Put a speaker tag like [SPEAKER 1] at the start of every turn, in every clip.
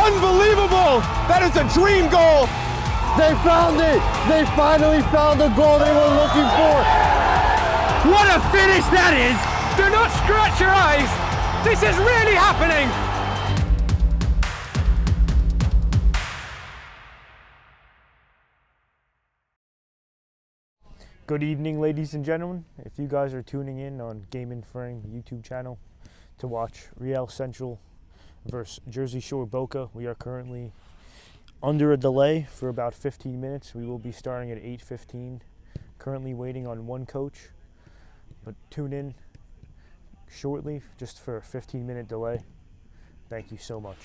[SPEAKER 1] Unbelievable! That is a dream goal!
[SPEAKER 2] They found it! They finally found the goal they were looking for!
[SPEAKER 1] What a finish that is! Do not scratch your eyes! This is really happening!
[SPEAKER 3] Good evening, ladies and gentlemen. If you guys are tuning in on Game in Frame YouTube channel to watch Real Central versus Jersey Shore Boca, we are currently under a delay for about 15 minutes. We will be starting at 8:15. Currently waiting on one coach, but tune in shortly just for a 15-minute delay. Thank you so much.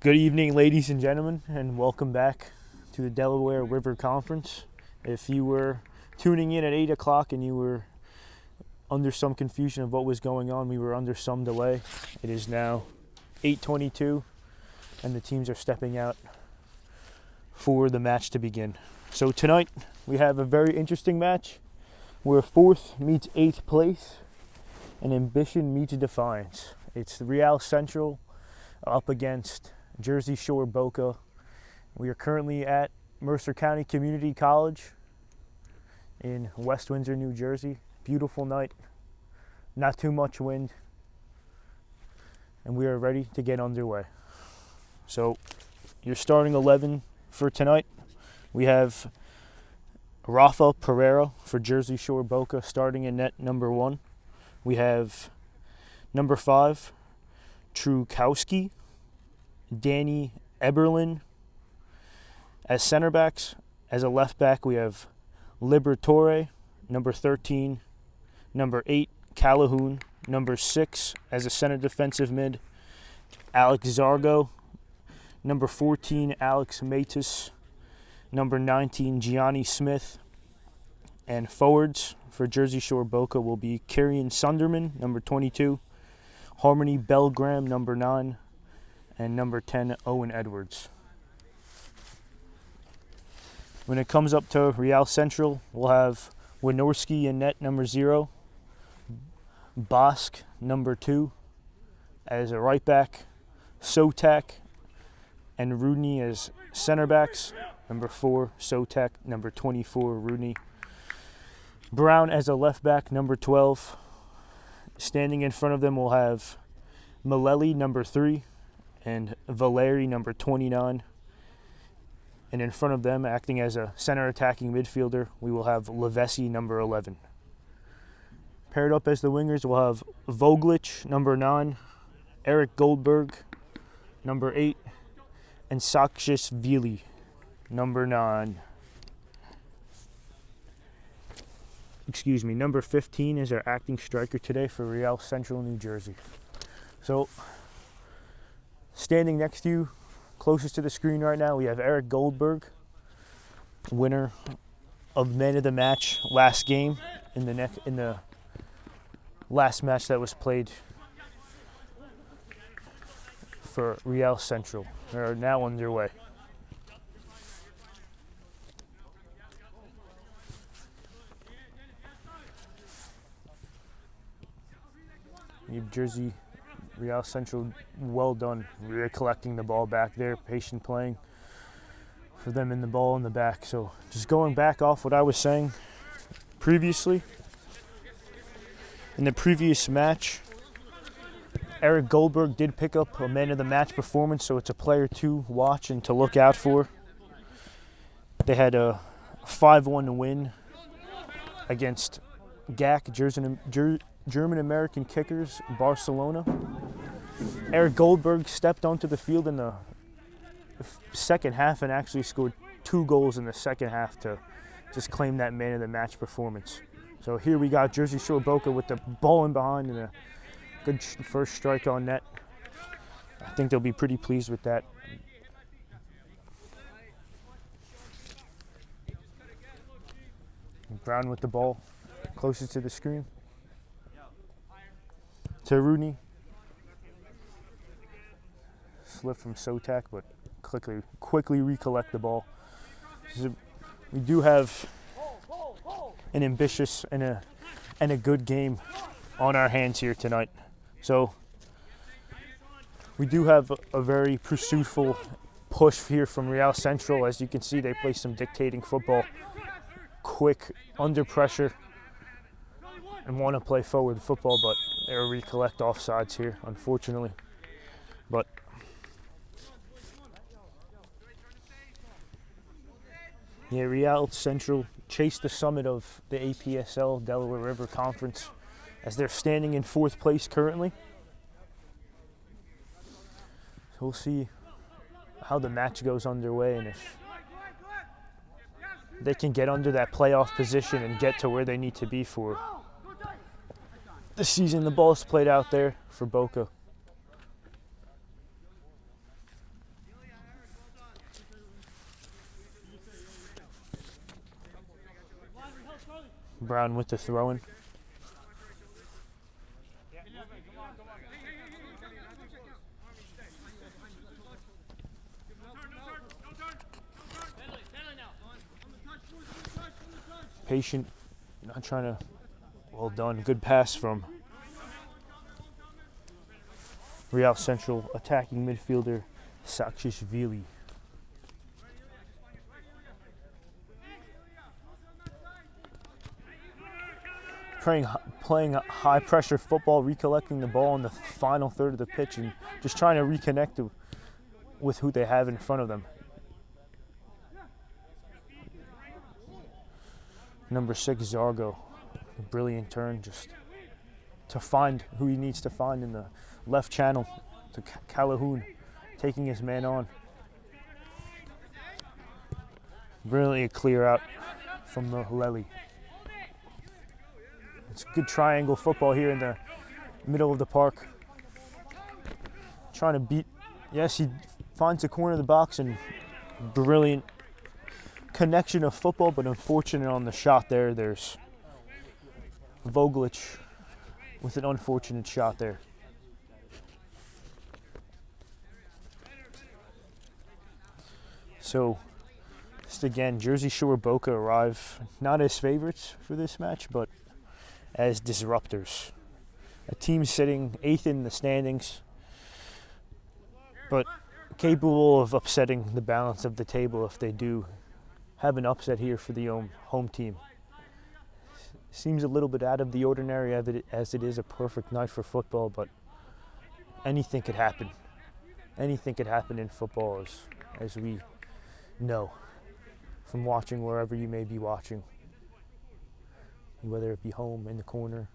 [SPEAKER 3] Good evening, ladies and gentlemen, and welcome back to the Delaware River Conference. If you were tuning in at 8 o'clock and you were under some confusion of what was going on, we were under some delay. It is now 8:22, and the teams are stepping out for the match to begin. So tonight, we have a very interesting match where 4th meets 8th place and ambition meets defiance. It's Real Central up against Jersey Shore Boca. We are currently at Mercer County Community College in West Windsor, New Jersey. Beautiful night, not too much wind, and we are ready to get underway. So your starting 11 for tonight, we have Rafa Pereira for Jersey Shore Boca starting in net number 1. We have number 5, Trukowski, Danny Eberlin as center backs. As a left back, we have Liberatore, number 13, number 8, Calhoun, number 6 as a center defensive mid, Alex Zargo, number 14, Alex Matus, number 19, Gianni Smith, and forwards for Jersey Shore Boca will be Kyrian Sunderman, number 22, Harmony Belgram, number 9, and number 10, Owen Edwards. When it comes up to Real Central, we'll have Winorski in net, number 0, Bosk, number 2, as a right back, Sotak and Rudney as center backs, number 4, Sotak, number 24, Rudney. Brown as a left back, number 12. Standing in front of them, we'll have Maleli, number 3, and Valeri, number 29. And in front of them, acting as a center attacking midfielder, we will have Levesi, number 11. Paired up as the wingers, we'll have Voglich, number 9, Eric Goldberg, number 8, and Sakshishvili, number 9. Number 15 is our acting striker today for Real Central, New Jersey. So, standing next to you, closest to the screen right now, we have Eric Goldberg, winner of Man of the Match last game in the last match that was played for Real Central. They are now underway. New Jersey, Real Central, well done. Really collecting the ball back there, patient playing for them in the ball in the back. So just going back off what I was saying previously, in the previous match, Eric Goldberg did pick up a man of the match performance, so it's a player to watch and to look out for. They had a 5-1 win against GAC, German-American Kickers, Barcelona. Eric Goldberg stepped onto the field in the second half and actually scored 2 goals in the second half to just claim that man of the match performance. So here we got Jersey Shore Boca with the ball in behind and a good first strike on net. I think they'll be pretty pleased with that. Brown with the ball closest to the screen. To Rooney. Slip from Sotak, but quickly recollect the ball. We do have an ambitious and a good game on our hands here tonight. So we do have a very pursuitful push here from Real Central. As you can see, they play some dictating football, quick, under pressure, and want to play forward football, but they'll recollect offsides here, unfortunately. But yeah, Real Central chased the summit of the APSL Delaware River Conference as they're standing in 4th place currently. So we'll see how the match goes underway and if they can get under that playoff position and get to where they need to be for the season. The ball's played out there for Boca. Brown with the throw-in. Patient, not trying to. Well done. Good pass from Real Central attacking midfielder Sakishvili. Playing high pressure football, recollecting the ball in the final third of the pitch and just trying to reconnect with who they have in front of them. Number 6, Zargo. A brilliant turn just to find who he needs to find in the left channel to Calhoun, taking his man on. Brilliantly clear out from the Lely. It's good triangle football here in the middle of the park. Trying to beat, yes, he finds the corner of the box and brilliant connection of football, but unfortunate on the shot there. There's Voglich with an unfortunate shot there. So, just again, Jersey Shore Boca arrive not as favorites for this match, but as disruptors. A team sitting 8th in the standings, but capable of upsetting the balance of the table if they do have an upset here for the home team. Seems a little bit out of the ordinary as it is a perfect night for football, but anything could happen. Anything could happen in football, as we know from watching wherever you may be watching, whether it be home, in the corner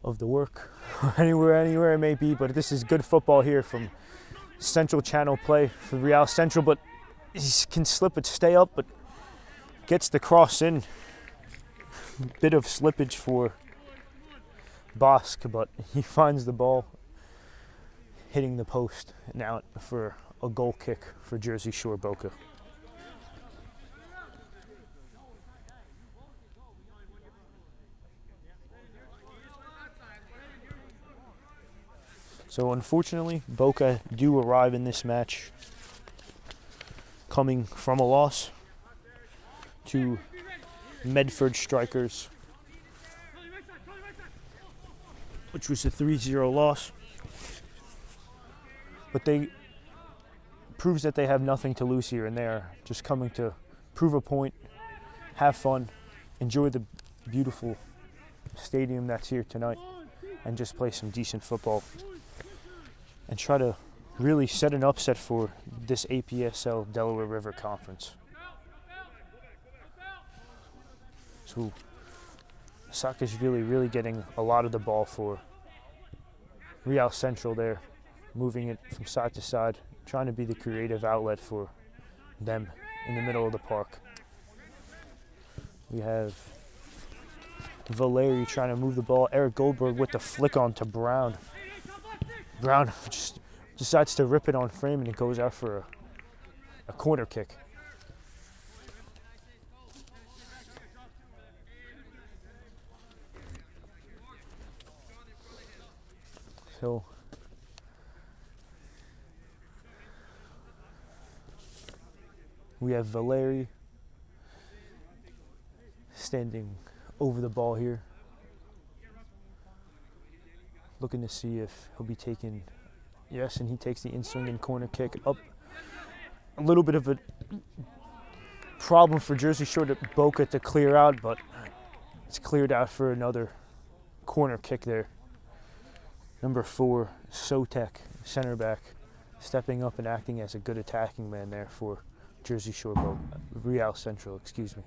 [SPEAKER 3] of the work, or anywhere it may be. But this is good football here from Central Channel play for Real Central, but he can slip it, stay up, but gets the cross in. Bit of slippage for Bosque, but he finds the ball hitting the post and out for a goal kick for Jersey Shore Boca. So unfortunately, Boca do arrive in this match coming from a loss to Medford Strikers, which was a 3-0 loss. But they proves that they have nothing to lose here, and they are just coming to prove a point, have fun, enjoy the beautiful stadium that's here tonight, and just play some decent football and try to really set an upset for this APSL Delaware River Conference. So Sakishvili really getting a lot of the ball for Real Central there, moving it from side to side, trying to be the creative outlet for them in the middle of the park. We have Valeri trying to move the ball. Eric Goldberg with the flick on to Brown. Brown just decides to rip it on frame, and it goes out for a corner kick. So we have Valeri standing over the ball here, looking to see if he'll be taken. Yes, and he takes the in-swing and corner kick up. A little bit of a problem for Jersey Shore to Boca to clear out, but it's cleared out for another corner kick there. Number 4, Sotek, center back, stepping up and acting as a good attacking man there for Jersey Shore Boca, Real Central, excuse me.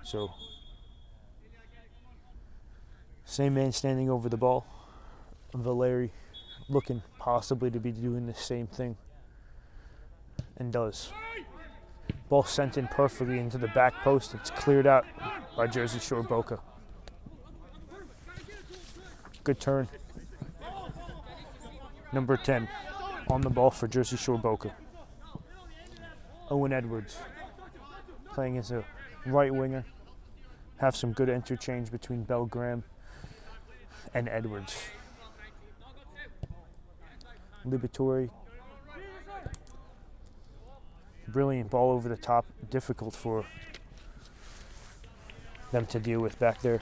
[SPEAKER 3] So, same man standing over the ball. Valeri looking possibly to be doing the same thing, and does. Ball sent in perfectly into the back post. It's cleared out by Jersey Shore Boca. Good turn. Number 10 on the ball for Jersey Shore Boca. Owen Edwards playing as a right winger. Have some good interchange between Belgraham and Edwards. Liberatore. Brilliant ball over the top. Difficult for them to deal with back there.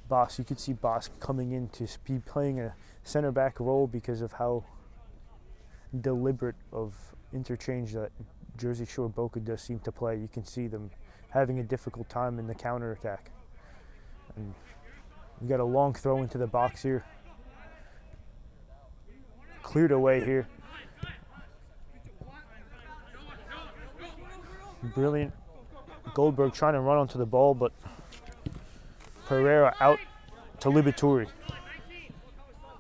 [SPEAKER 3] Boss, you could see Boss coming in to be playing a center back role because of how deliberate of interchange that Jersey Shore Boca does seem to play. You can see them having a difficult time in the counter attack. And we got a long throw into the box here. Cleared away here. Brilliant. Goldberg trying to run onto the ball, but Pereira out to Liberatore.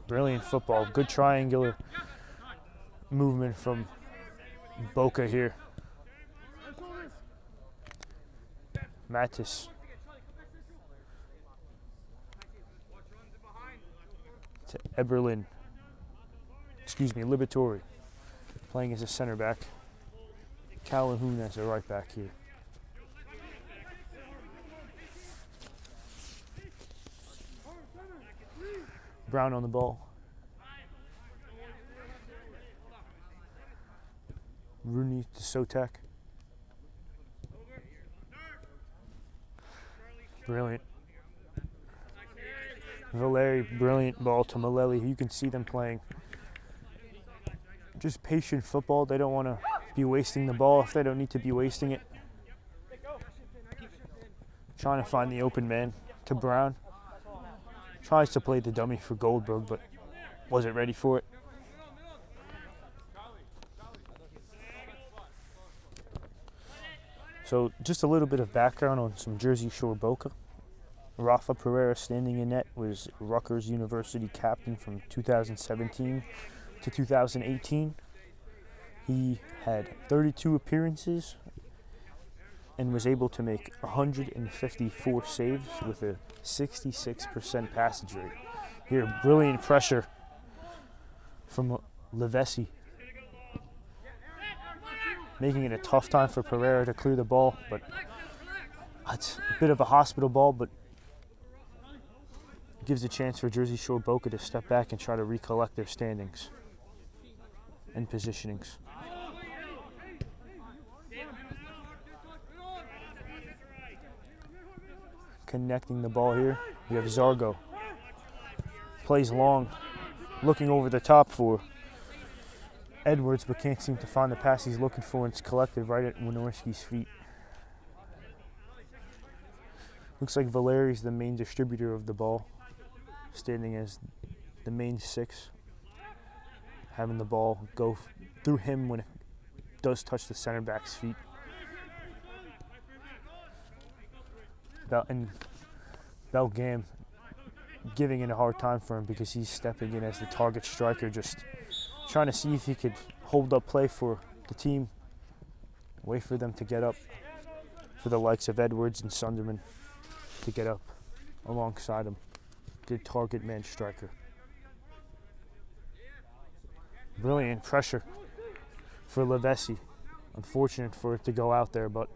[SPEAKER 3] Brilliant football. Good triangular movement from Boca here. Mattis to Liberatore playing as a center back. Calhoun as a right back here. Brown on the ball. Rooney to Sotek. Brilliant. Valeri, brilliant ball to Maleli. You can see them playing just patient football. They don't want to be wasting the ball if they don't need to be wasting it. Trying to find the open man to Brown. Tries to play the dummy for Goldberg, but wasn't ready for it. So just a little bit of background on some Jersey Shore Boca. Rafa Pereira, standing in net, was Rutgers University captain from 2017 to 2018. He had 32 appearances and was able to make 154 saves with a 66% passage rate. Here, brilliant pressure from Levesi, making it a tough time for Pereira to clear the ball, but it's a bit of a hospital ball, but gives a chance for Jersey Shore Boca to step back and try to recollect their standings and positionings. Connecting the ball here, we have Zargo. Plays long, looking over the top for Edwards, but can't seem to find the pass he's looking for, and it's collected right at Wynorski's feet. Looks like Valeri's the main distributor of the ball, standing as the main six, having the ball go through him when it does touch the center back's feet. And Belgam giving it a hard time for him because he's stepping in as the target striker, just trying to see if he could hold up play for the team, wait for them to get up, for the likes of Edwards and Sunderman to get up alongside him. Good target man striker. Brilliant pressure for Levesi. Unfortunate for it to go out there, but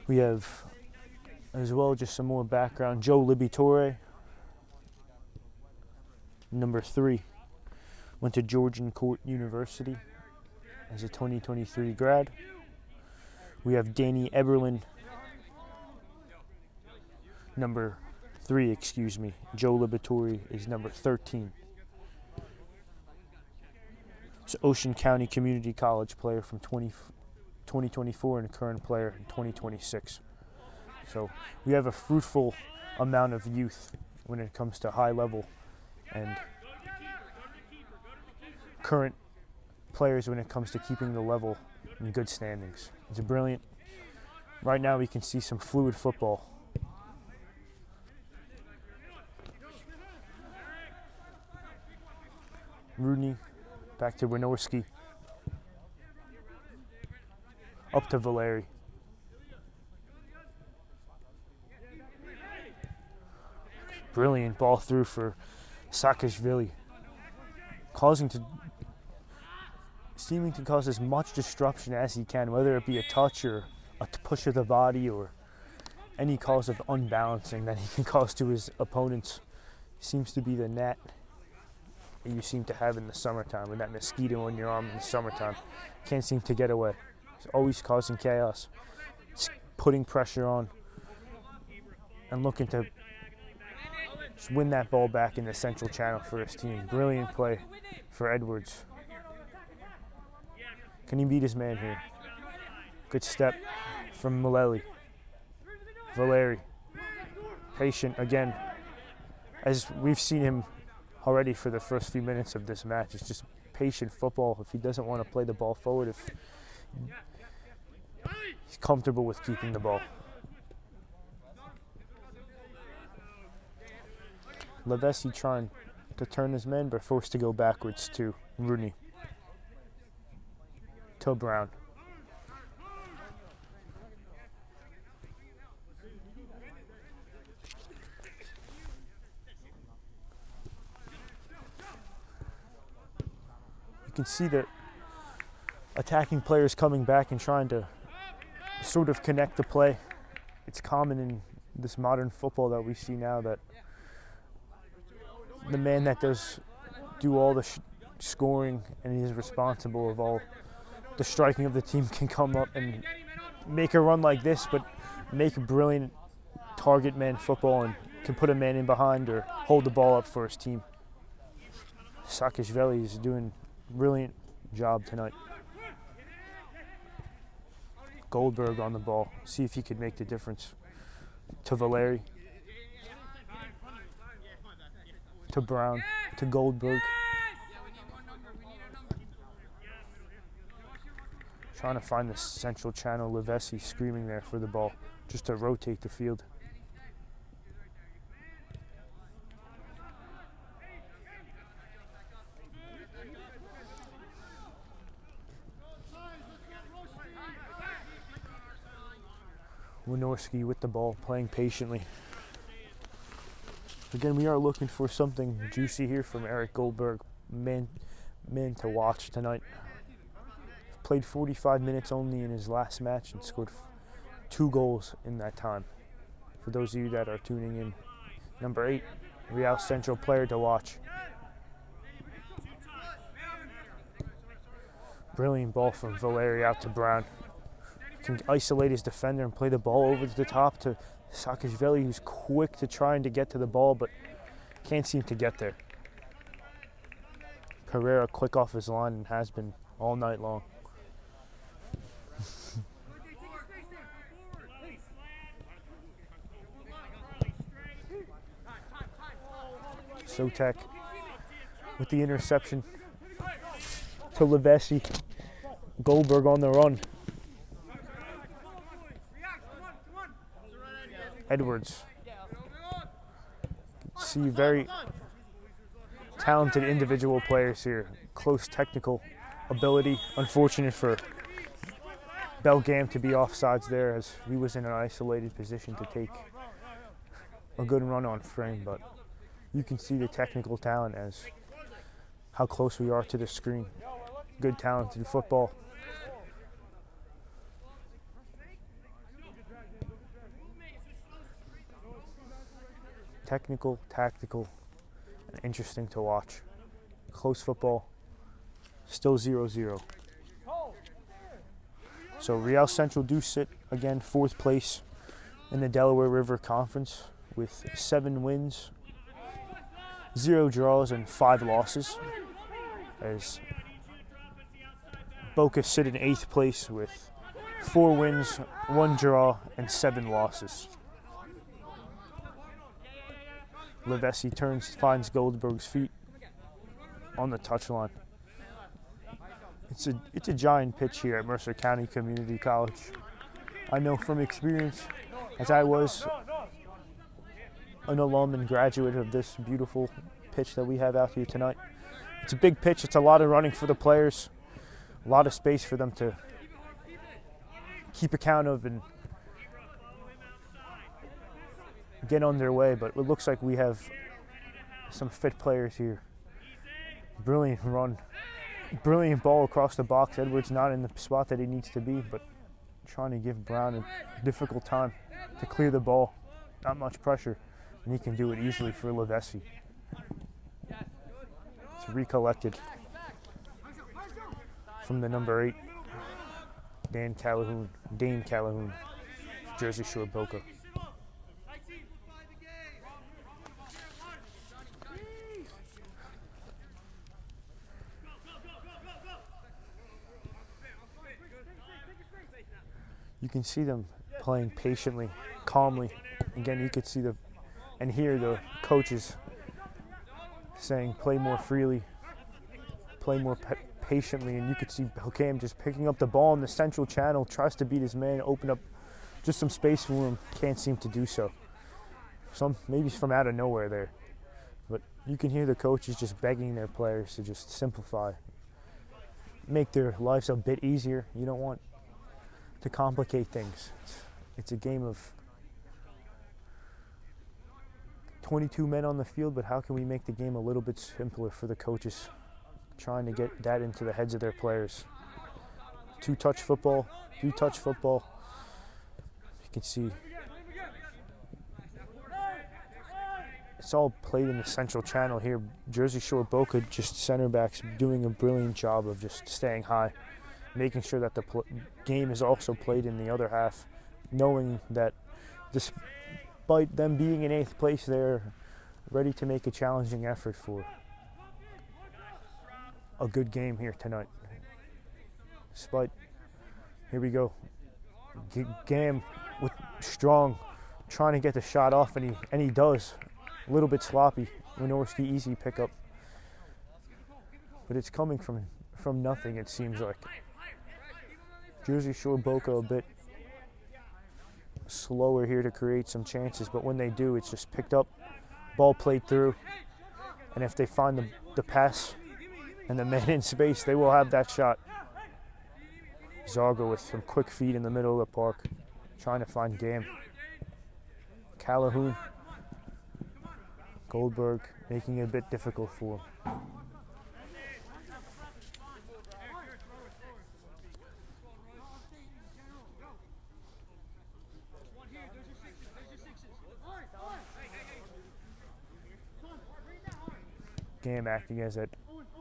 [SPEAKER 3] we have as well just some more background. Joe Liberatore, number 3, went to Georgian Court University as a 2023 grad. We have Danny Eberlin, number 3, Joe Liberatore is number 13. It's Ocean County Community College player from 2024 and a current player in 2026. So we have a fruitful amount of youth when it comes to high level and current players when it comes to keeping the level in good standings. It's brilliant. Right now we can see some fluid football. Rooney back to Wynorski. Up to Valeri. Brilliant ball through for Saakashvili, seeming to cause as much disruption as he can, whether it be a touch or a push of the body or any cause of unbalancing that he can cause to his opponents. Seems to be the gnat that you seem to have in the summertime, with that mosquito on your arm in the summertime. Can't seem to get away. It's always causing chaos. It's putting pressure on and looking to just win that ball back in the central channel for his team. Brilliant play for Edwards. Can he beat his man here? Good step from Valeri. Patient again. As we've seen him already for the first few minutes of this match, it's just patient football. If he doesn't want to play the ball forward, if he's comfortable with keeping the ball. Levessi trying to turn his men, but forced to go backwards to Rooney. To Brown. You can see that attacking players coming back and trying to sort of connect the play. It's common in this modern football that we see now that the man that does do all the scoring and is responsible of all the striking of the team can come up and make a run like this, but make a brilliant target man football and can put a man in behind or hold the ball up for his team. Saakashvili is doing a brilliant job tonight. Goldberg on the ball. See if he could make the difference. To Valeri. To Brown. To Goldberg. Trying to find the central channel. Levessi screaming there for the ball just to rotate the field. Winorski with the ball, playing patiently. Again, we are looking for something juicy here from Eric Goldberg. Man to watch tonight. Played 45 minutes only in his last match and scored 2 goals in that time. For those of you that are tuning in, number 8, Real Central player to watch. Brilliant ball from Valeri out to Brown. Can isolate his defender and play the ball over to the top to Saakashvili, who's quick to trying to get to the ball but can't seem to get there. Pereira quick off his line and has been all night long. Sotek with the interception to Levessi. Goldberg on the run. Edwards. See very talented individual players here. Close technical ability. Unfortunate for Belgam to be offsides there, as he was in an isolated position to take a good run on frame, but you can see the technical talent as how close we are to the screen. Good talented football. Technical, tactical, and interesting to watch. Close football, still 0-0. So Real Central do sit, again, 4th place in the Delaware River Conference with 7 wins, 0 draws, and 5 losses. As Boca sit in 8th place with 4 wins, 1 draw, and 7 losses. Levessi turns, finds Goldberg's feet on the touchline. It's a giant pitch here at Mercer County Community College. I know from experience, as I was an alum and graduate of this beautiful pitch that we have out here tonight. It's a big pitch. It's a lot of running for the players, a lot of space for them to keep account of and get on their way. But it looks like we have some fit players here. Brilliant run. Brilliant ball across the box. Edwards not in the spot that he needs to be, but trying to give Brown a difficult time to clear the ball. Not much pressure, and he can do it easily for Levesey. It's recollected from the number 8, Dane Calhoun, Jersey Shore Boca. You can see them playing patiently, calmly. Again, you could see and hear the coaches saying, play more freely, play more patiently, and you could see Hilcam just picking up the ball in the central channel, tries to beat his man, open up just some space for him, can't seem to do so. Maybe from out of nowhere there. But you can hear the coaches just begging their players to just simplify, make their lives a bit easier. You don't want to complicate things. It's a game of 22 men on the field, but how can we make the game a little bit simpler for the coaches, trying to get that into the heads of their players. Two-touch football. You can see it's all played in the central channel here. Jersey Shore Boca, just center backs, doing a brilliant job of just staying high, making sure that the game is also played in the other half, knowing that despite them being in 8th place, they're ready to make a challenging effort for a good game here tonight. Here we go. Gam with strong, trying to get the shot off, and he does. A little bit sloppy. Minorski easy pickup, but it's coming from nothing. It seems like Jersey Shore Boca a bit slower here to create some chances, but when they do, it's just picked up, ball played through, and if they find the pass and the man in space, they will have that shot. Zargo with some quick feet in the middle of the park, trying to find Gam. Calhoun, Goldberg, making it a bit difficult for him. Gam acting as that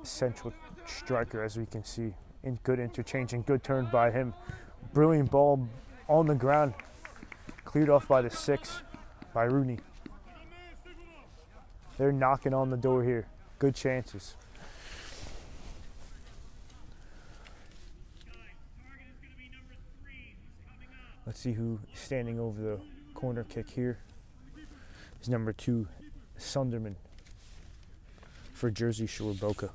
[SPEAKER 3] central striker, as we can see. In good interchange and good turn by him. Brilliant ball on the ground. Cleared off by the 6, by Rooney. They're knocking on the door here. Good chances. Let's see who's standing over the corner kick here. It's number 2, Sunderman for Jersey Shore Boca.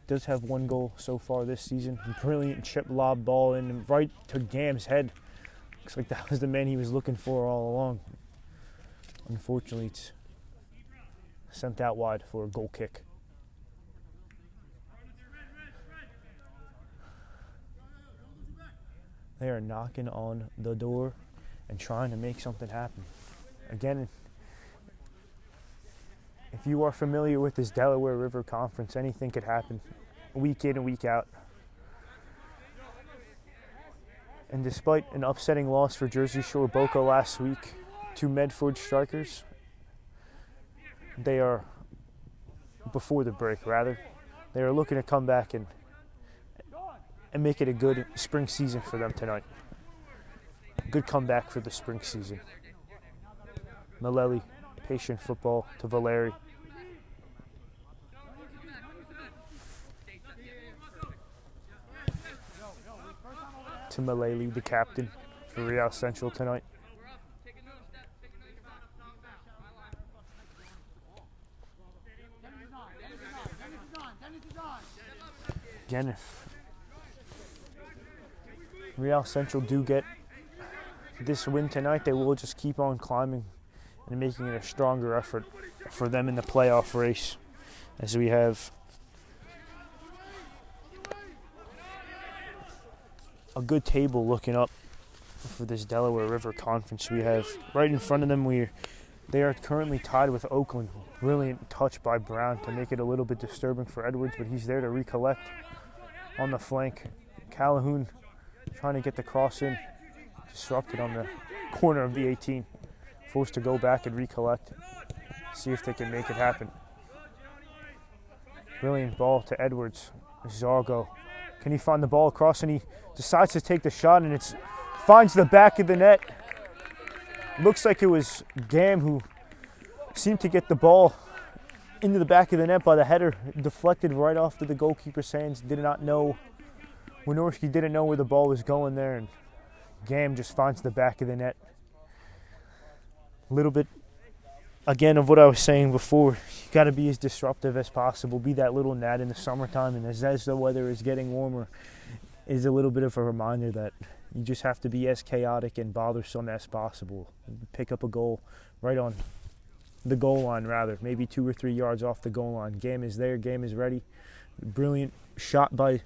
[SPEAKER 3] Does have 1 goal so far this season. Brilliant chip lob ball in right to Gam's head. Looks like that was the man he was looking for all along. Unfortunately, it's sent out wide for a goal kick. They are knocking on the door and trying to make something happen. Again, if you are familiar with this Delaware River Conference, anything could happen week in and week out. And despite an upsetting loss for Jersey Shore Boca last week to Medford Strikers, they are, before the break rather, they are looking to come back and make it a good spring season for them tonight. Good comeback for the spring season. Maleli, patient football to Valeri. To Maleli, the captain for Real Central tonight. Again, if Real Central do get this win tonight, they will just keep on climbing and making it a stronger effort for them in the playoff race, as we have a good table looking up for this Delaware River Conference. We have right in front of them, they are currently tied with Oakland. Brilliant touch by Brown to make it a little bit disturbing for Edwards, but he's there to recollect on the flank. Calhoun trying to get the cross in, disrupted on the corner of the 18. Forced to go back and recollect, see if they can make it happen. Brilliant ball to Edwards. Zargo, can he find the ball across? And he decides to take the shot, and it finds the back of the net. Looks like it was Gam who seemed to get the ball into the back of the net by the header. Deflected right off to the goalkeeper's hands. Did not know, Wynorski didn't know where the ball was going there, and Gam just finds the back of the net. A little bit, again, of what I was saying before. You got to be as disruptive as possible. Be that little gnat in the summertime, and as the weather is getting warmer, is a little bit of a reminder that you just have to be as chaotic and bothersome as possible. Pick up a goal right on the goal line, rather. Maybe 2 or 3 yards off the goal line. Game is there. Game is ready. Brilliant shot by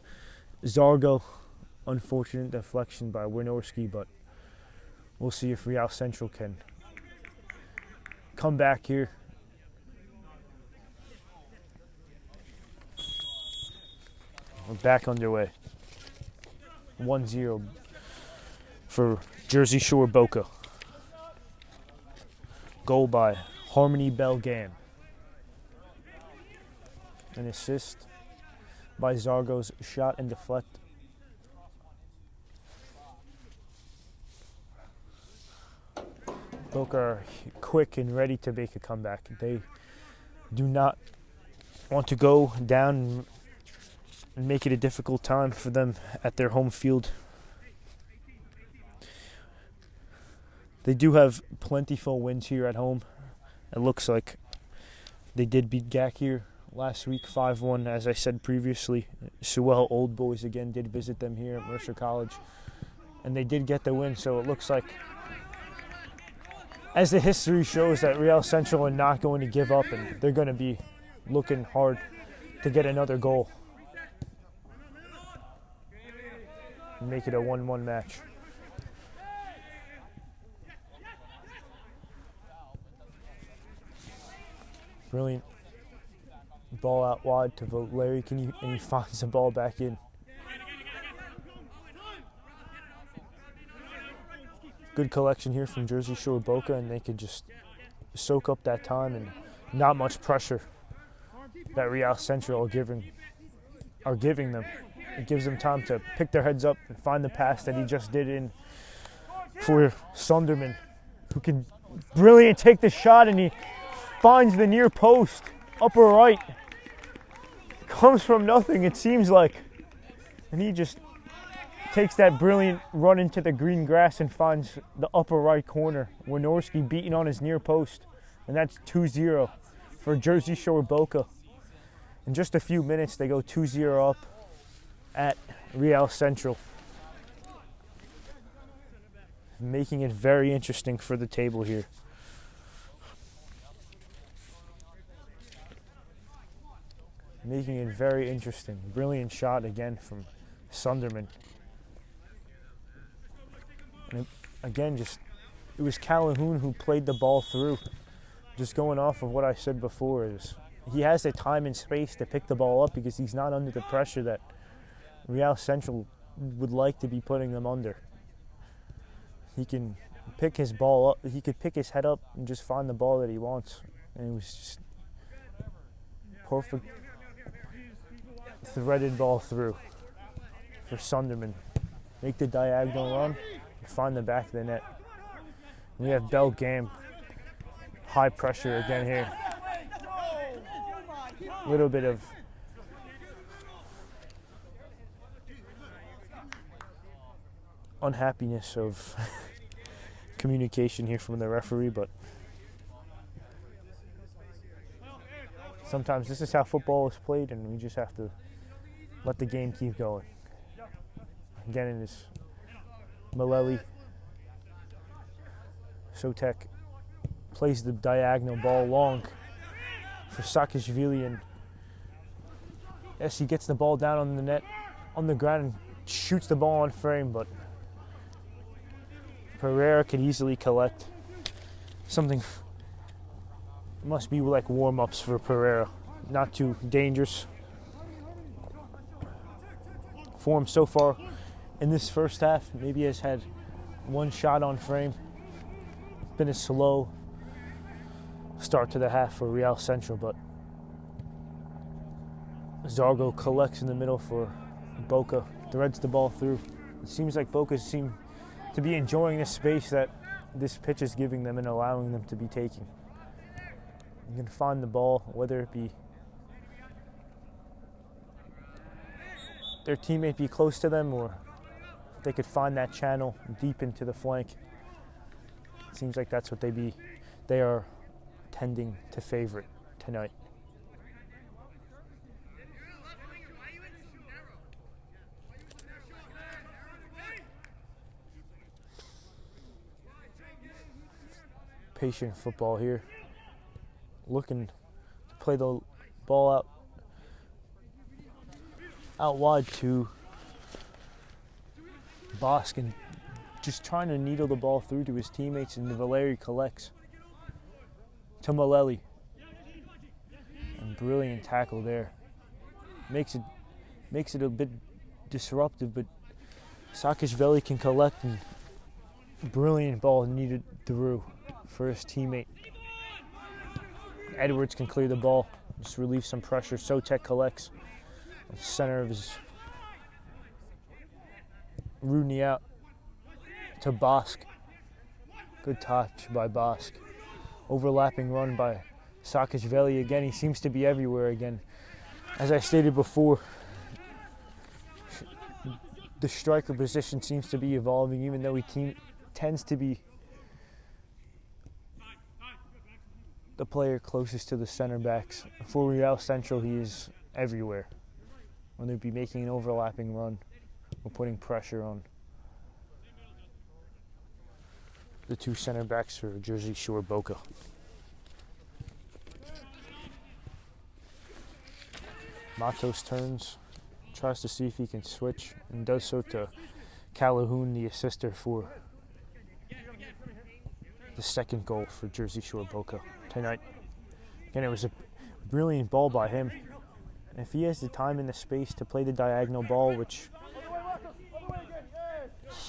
[SPEAKER 3] Zargo. Unfortunate deflection by Wynorski, but we'll see if Real Central can come back here. We're back underway. 1-0 for Jersey Shore Boca. Goal by Harmony Belgam. An assist by Zargo's shot and deflect. Boca are quick and ready to make a comeback. They do not want to go down and make it a difficult time for them at their home field. They do have plentiful wins here at home. It looks like they did beat GAC here last week, 5-1, as I said previously. Sewell Old Boys again did visit them here at Mercer College, and they did get the win, so it looks like, as the history shows, that Real Central are not going to give up, and they're going to be looking hard to get another goal and make it a 1-1 match. Brilliant ball out wide to Valeri, and he finds the ball back in. Good collection here from Jersey Shore Boca, and they could just soak up that time and not much pressure that Real Central are giving them. It gives them time to pick their heads up and find the pass that he just did in for Sunderman, who can brilliant take the shot, and he finds the near post, upper right. Comes from nothing, it seems like. And he just takes that brilliant run into the green grass and finds the upper right corner. Wynorski beating on his near post. And that's 2-0 for Jersey Shore Boca. In just a few minutes, they go 2-0 up at Real Central, making it very interesting for the table here. Making it very interesting. Brilliant shot again from Sunderman. And again, it was Calhoun who played the ball through. Just going off of what I said before, is he has the time and space to pick the ball up because he's not under the pressure that Real Central would like to be putting them under. He can pick his ball up. He could pick his head up and just find the ball that he wants. And it was just perfect. Threaded ball through for Sunderman. Make the diagonal run and find the back of the net. We have Belgam. High pressure again here. A little bit of unhappiness of communication here from the referee, but sometimes this is how football is played, and we just have to let the game keep going. Again, it is Maleli. Sotek plays the diagonal ball long for Saakashvili, and yes, he gets the ball down on the net, on the ground, and shoots the ball on frame, but Pereira could easily collect. Something must be like warm-ups for Pereira. Not too dangerous. For him so far in this first half, maybe has had one shot on frame. Been a slow start to the half for Real Central, but Zargo collects in the middle for Boca, threads the ball through. It seems like Boca seem to be enjoying the space that this pitch is giving them and allowing them to be taking. You can find the ball, whether it be their teammate be close to them or they could find that channel deep into the flank. It seems like that's what they are tending to favorite tonight. Patient football here. Looking to play the ball out wide to Bosk and just trying to needle the ball through to his teammates, and Valeri collects to Maleli. And brilliant tackle there. Makes it a bit disruptive, but Saakashvili can collect, and brilliant ball needed through for his teammate. Edwards can clear the ball, just relieve some pressure. Sotek collects at the center of his Rooney out to Bosk. Good touch by Bosk. Overlapping run by Saakashvili again. He seems to be everywhere again. As I stated before, the striker position seems to be evolving, even though he tends to be the player closest to the center backs. For Real Central, he is everywhere. When they'd be making an overlapping run or putting pressure on the two center backs for Jersey Shore Boca. Matos turns, tries to see if he can switch, and does so to Calhoun, the assister for the second goal for Jersey Shore Boca tonight. Again, it was a brilliant ball by him. And if he has the time and the space to play the diagonal ball, which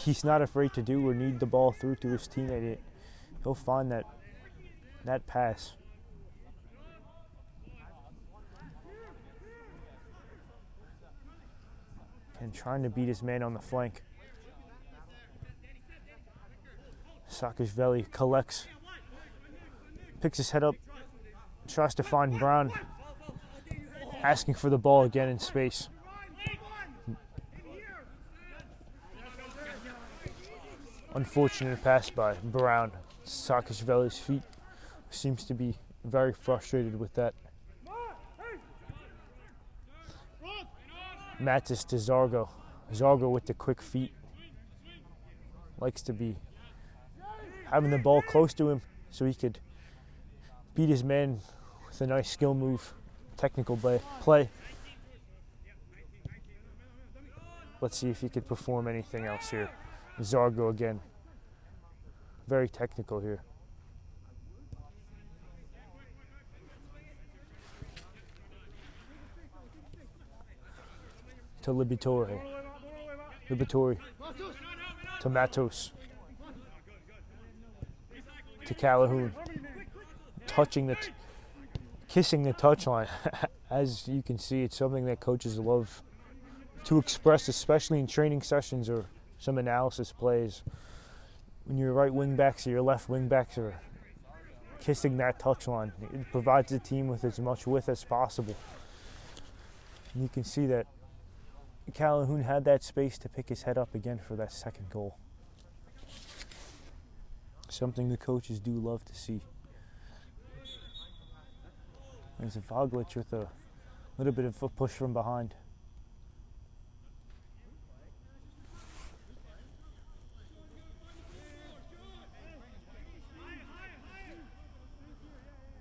[SPEAKER 3] he's not afraid to do, or need the ball through to his teammate, he'll find that pass. And trying to beat his man on the flank. Saakashvili collects, picks his head up, tries to find Brown, asking for the ball again in space. Unfortunate pass by Brown. Saakashvili's feet seems to be very frustrated with that. Matis to Zargo. Zargo with the quick feet. Likes to be having the ball close to him so he could beat his man with a nice skill move, technical play. Let's see if he could perform anything else here. Zargo again. Very technical here. To Libatore. To Matos. To Calhoun. Kissing the touchline. As you can see, it's something that coaches love to express, especially in training sessions or some analysis plays. When your right wing backs or your left wing backs are kissing that touchline, it provides the team with as much width as possible. And you can see that Calhoun had that space to pick his head up again for that second goal. Something the coaches do love to see. There's a Voglic with a little bit of a push from behind.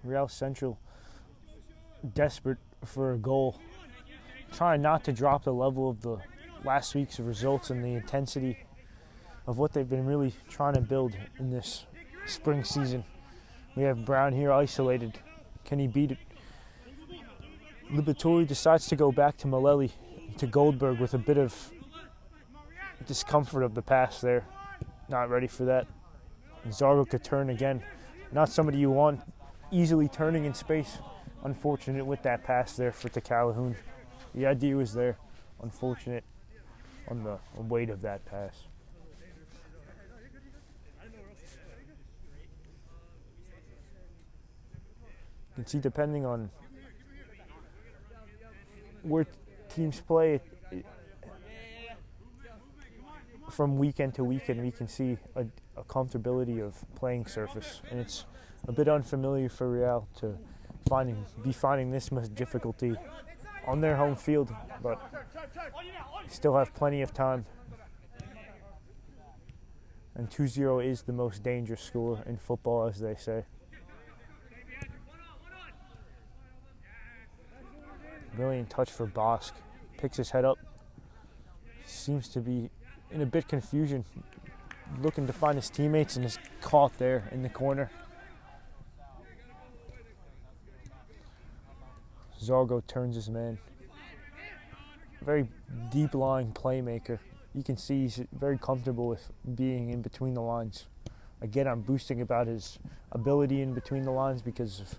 [SPEAKER 3] Real Central desperate for a goal, trying not to drop the level of the last week's results and the intensity of what they've been really trying to build in this spring season. We have Brown here isolated. Can he beat it? Liberatore decides to go back to Maleli, to Goldberg with a bit of discomfort of the pass there. Not ready for that. Zargo could turn again. Not somebody you want easily turning in space. Unfortunate with that pass there for Calhoun. The idea was there. Unfortunate on the weight of that pass. You can see depending on where teams play, from weekend to weekend, we can see a comfortability of playing surface, and it's a bit unfamiliar for Real to be finding this much difficulty on their home field, but still have plenty of time. And 2-0 is the most dangerous score in football, as they say. Brilliant touch for Bosk. Picks his head up. Seems to be in a bit confusion, looking to find his teammates, and is caught there in the corner. Zargo turns his man. Very deep-lying playmaker. You can see he's very comfortable with being in between the lines. Again, I'm boosting about his ability in between the lines because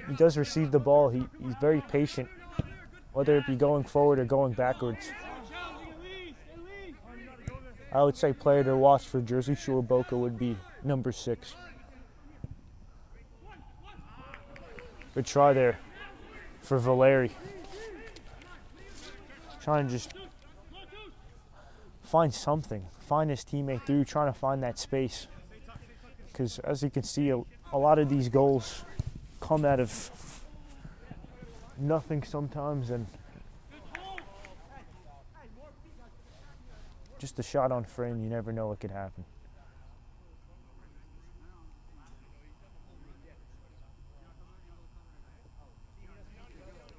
[SPEAKER 3] he does receive the ball. He's very patient, whether it be going forward or going backwards. I would say player to watch for Jersey Shore Boca would be number 6. Good try there for Valeri. Trying to just find something, find his teammate through, trying to find that space. Because as you can see, a lot of these goals come out of nothing sometimes, and just a shot on frame, you never know what could happen.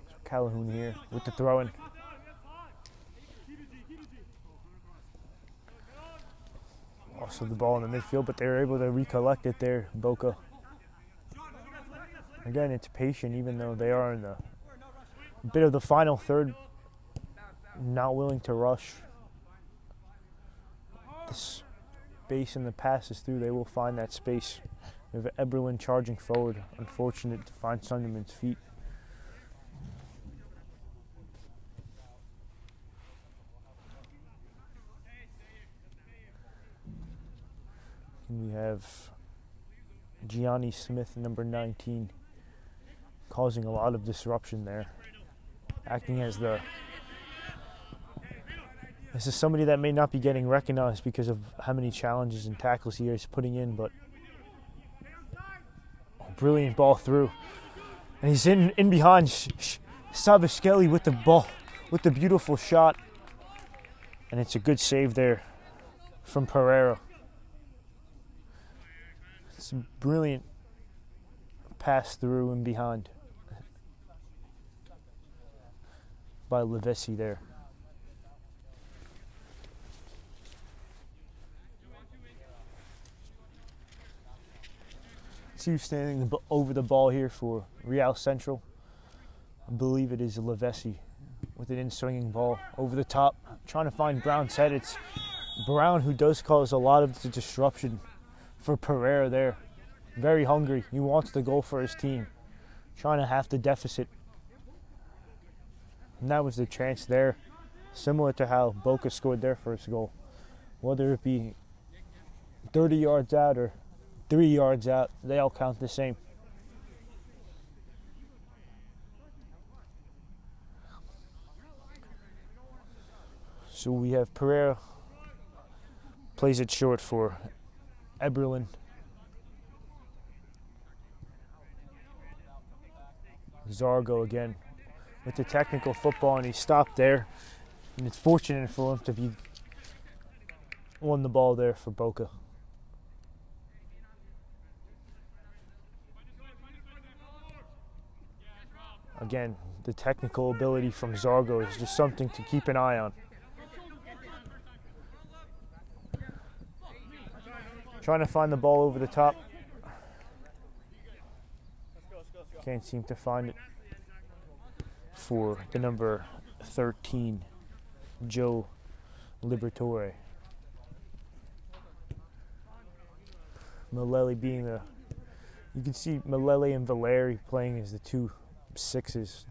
[SPEAKER 3] So Calhoun here with the throw-in. Also the ball in the midfield, but they were able to recollect it there, Boca. Again, it's patient, even though they are in the bit of the final third, not willing to rush. The space and the passes through, they will find that space. We have Eberlin charging forward. Unfortunate to find Sunderman's feet. And we have Gianni Smith, number 19, causing a lot of disruption there. Acting as this is somebody that may not be getting recognized because of how many challenges and tackles he is putting in, but brilliant ball through. And he's in behind Sabaschelli with the ball, with the beautiful shot. And it's a good save there from Pereira. It's a brilliant pass through and behind by Levesi there. See who's standing over the ball here for Real Central. I believe it is Levesi with an in-swinging ball over the top, trying to find Brown's head. It's Brown who does cause a lot of the disruption for Pereira there. Very hungry. He wants the goal for his team, trying to half the deficit. And that was the chance there, similar to how Boca scored their first goal. Whether it be 30 yards out or 3 yards out, they all count the same. So we have Pereira plays it short for Eberlin. Zargo again with the technical football, and he stopped there. And it's fortunate for him to be won the ball there for Boca. Again, the technical ability from Zargo is just something to keep an eye on. Trying to find the ball over the top. Can't seem to find it for the number 13, Joe Liberatore. Malele being the... You can see Malele and Valeri playing as the two sixes,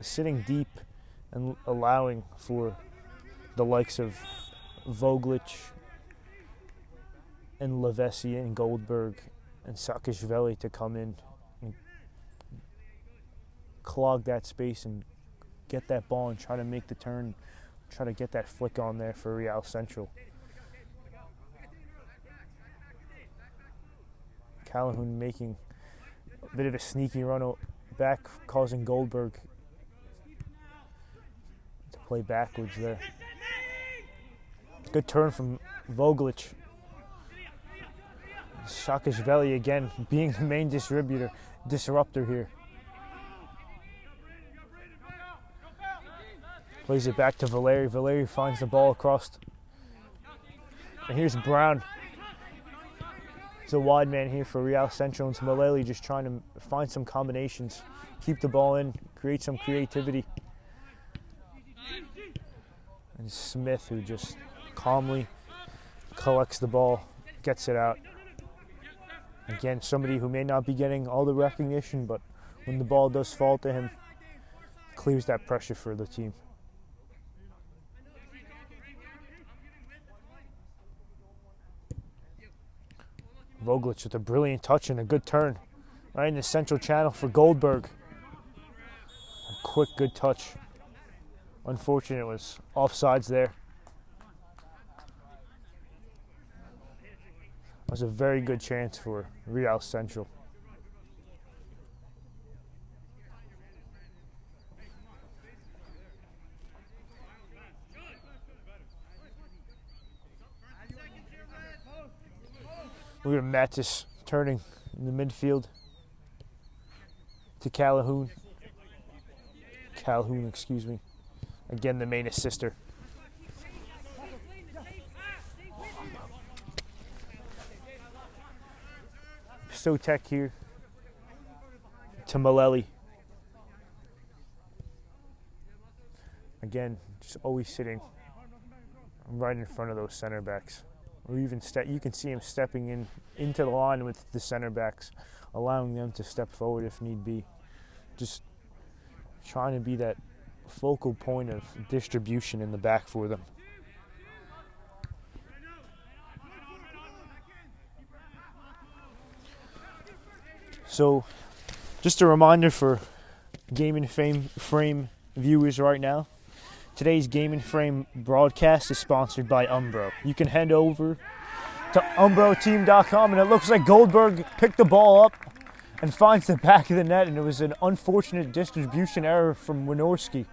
[SPEAKER 3] sitting deep and allowing for the likes of Voglich and Lavesi and Goldberg and Saakashvili to come in and clog that space and get that ball and try to make the turn, try to get that flick on there for Real Central. Calhoun making a bit of a sneaky run back, causing Goldberg to play backwards there. Good turn from Voglich. Saakashvili again being the main disruptor here. Plays it back to Valeri. Valeri finds the ball across. And here's Brown. It's a wide man here for Real Central. And Malele just trying to find some combinations, keep the ball in, create some creativity. And Smith, who just calmly collects the ball, gets it out. Again, somebody who may not be getting all the recognition, but when the ball does fall to him, clears that pressure for the team. Voglich with a brilliant touch and a good turn. Right in the central channel for Goldberg. A quick, good touch. Unfortunate it was offsides there. It was a very good chance for Real Central. Look at Mattis turning in the midfield to Calhoun. Excuse me. Again, the main assister. Sotek here to Malele. Again, just always sitting right in front of those center backs. Or even you can see him stepping into the line with the center backs, allowing them to step forward if need be. Just trying to be that focal point of distribution in the back for them. So, just a reminder for Game and Frame viewers right now. Today's Game and Frame broadcast is sponsored by Umbro. You can head over to umbroteam.com, and it looks like Goldberg picked the ball up and finds the back of the net, and it was an unfortunate distribution error from Wynorski.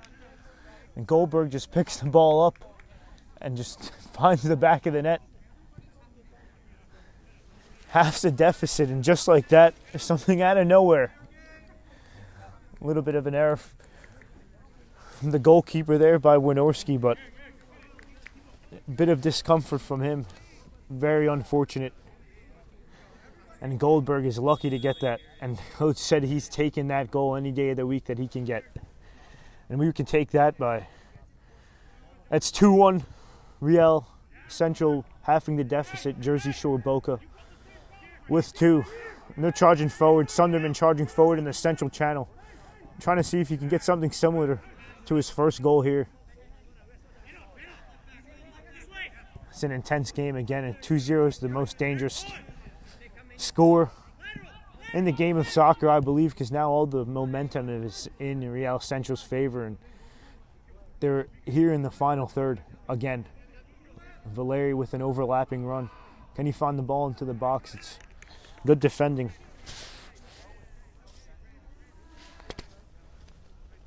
[SPEAKER 3] And Goldberg just picks the ball up and just finds the back of the net. Half the deficit, and just like that, something out of nowhere. A little bit of an error from the goalkeeper there by Wynorski, but a bit of discomfort from him. Very unfortunate. And Goldberg is lucky to get that. And coach said he's taking that goal any day of the week that he can get. And we can take that by... That's 2-1. Real Central halving the deficit. Jersey Shore Boca with 2. And they're charging forward. Sunderman charging forward in the central channel. Trying to see if he can get something similar to his first goal here. It's an intense game again, and 2-0 is the most dangerous score in the game of soccer, I believe, because now all the momentum is in Real Central's favor, and they're here in the final third again. Valeri with an overlapping run. Can he find the ball into the box? It's good defending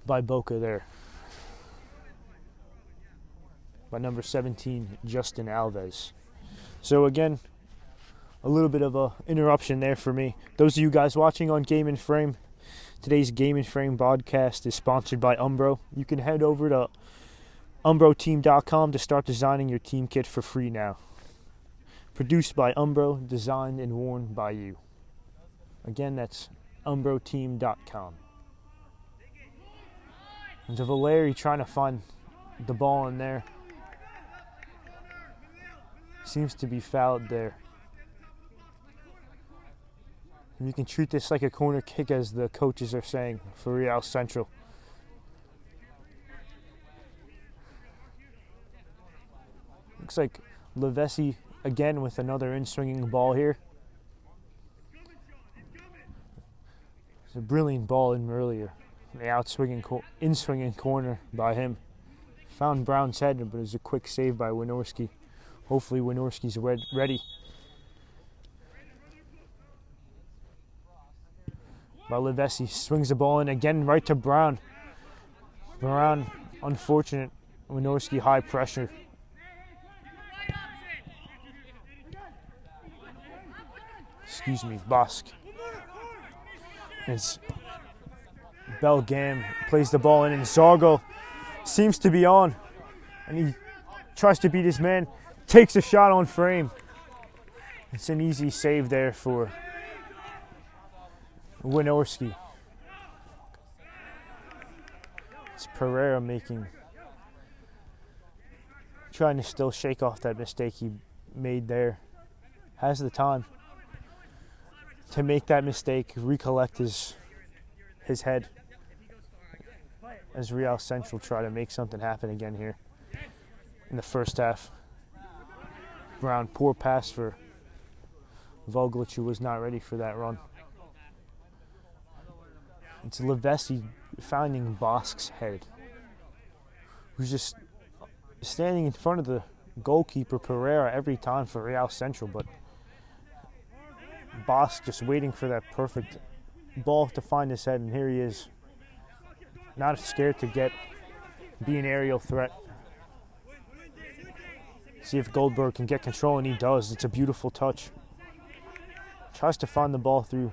[SPEAKER 3] by Boca there. By number 17, Justin Alves. So again, a little bit of a interruption there for me. Those of you guys watching on Game and Frame, today's Game and Frame podcast is sponsored by Umbro. You can head over to umbroteam.com to start designing your team kit for free now. Produced by Umbro, designed and worn by you. Again, that's umbroteam.com. And to Valeri trying to find the ball in there. Seems to be fouled there. And you can treat this like a corner kick, as the coaches are saying, for Real Central. Looks like Levesi again with another in-swinging ball here. It's a brilliant ball in earlier. The out-swinging, in-swinging corner by him. Found Brown's head, but it was a quick save by Wynorski. Hopefully Wynorski's ready. But Levesi swings the ball in again right to Brown. Brown, unfortunate. Wynorski high pressure. Excuse me, Bosk. It's Belgam plays the ball in, and Zargo seems to be on. And he tries to beat his man, takes a shot on frame. It's an easy save there for Wynorski. It's Pereira trying to still shake off that mistake he made there. Has the time to make that mistake, recollect his head, as Real Central try to make something happen again here in the first half. Brown, poor pass for Voglic, who was not ready for that run. It's Levesi finding Bosk's head, who's just standing in front of the goalkeeper Pereira every time for Real Central, but Bosk just waiting for that perfect ball to find his head, and here he is. Not scared to be an aerial threat. See if Goldberg can get control, and he does. It's a beautiful touch. Tries to find the ball through.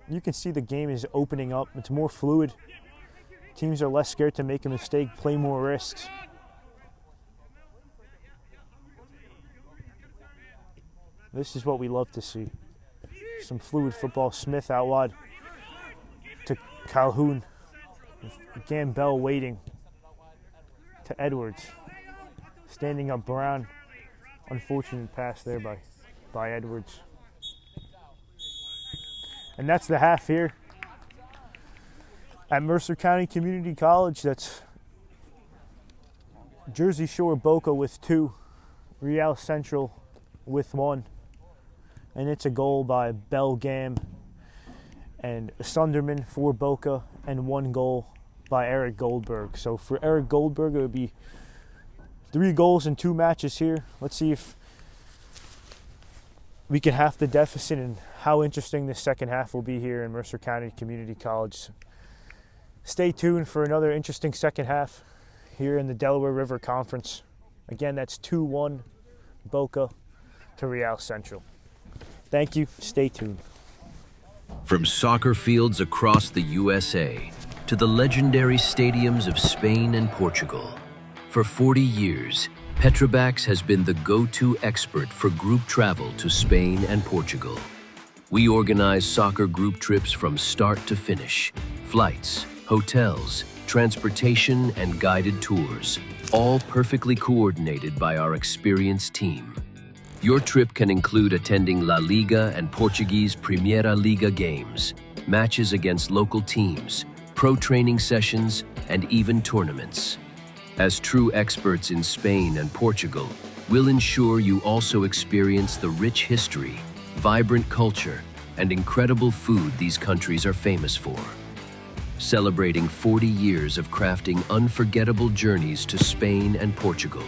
[SPEAKER 3] You can see the game is opening up. It's more fluid. Teams are less scared to make a mistake, play more risks. This is what we love to see. Some fluid football. Smith out wide to Calhoun. Gambell waiting to Edwards. Standing up Brown. Unfortunate pass there by Edwards. And that's the half here at Mercer County Community College. That's Jersey Shore Boca with 2, Real Central with 1. And it's a goal by Belgam and Sunderman for Boca, and 1 goal by Eric Goldberg. So for Eric Goldberg, it would be 3 goals in 2 matches here. Let's see if we can half the deficit, and how interesting this second half will be here in Mercer County Community College. Stay tuned for another interesting second half here in the Delaware River Conference. Again, that's 2-1 Boca to Real Central. Thank you. Stay tuned.
[SPEAKER 4] From soccer fields across the USA to the legendary stadiums of Spain and Portugal, for 40 years, Petrobax has been the go-to expert for group travel to Spain and Portugal. We organize soccer group trips from start to finish, flights, hotels, transportation, and guided tours, all perfectly coordinated by our experienced team. Your trip can include attending La Liga and Portuguese Primeira Liga games, matches against local teams, pro training sessions, and even tournaments. As true experts in Spain and Portugal, we'll ensure you also experience the rich history, vibrant culture, and incredible food these countries are famous for. Celebrating 40 years of crafting unforgettable journeys to Spain and Portugal.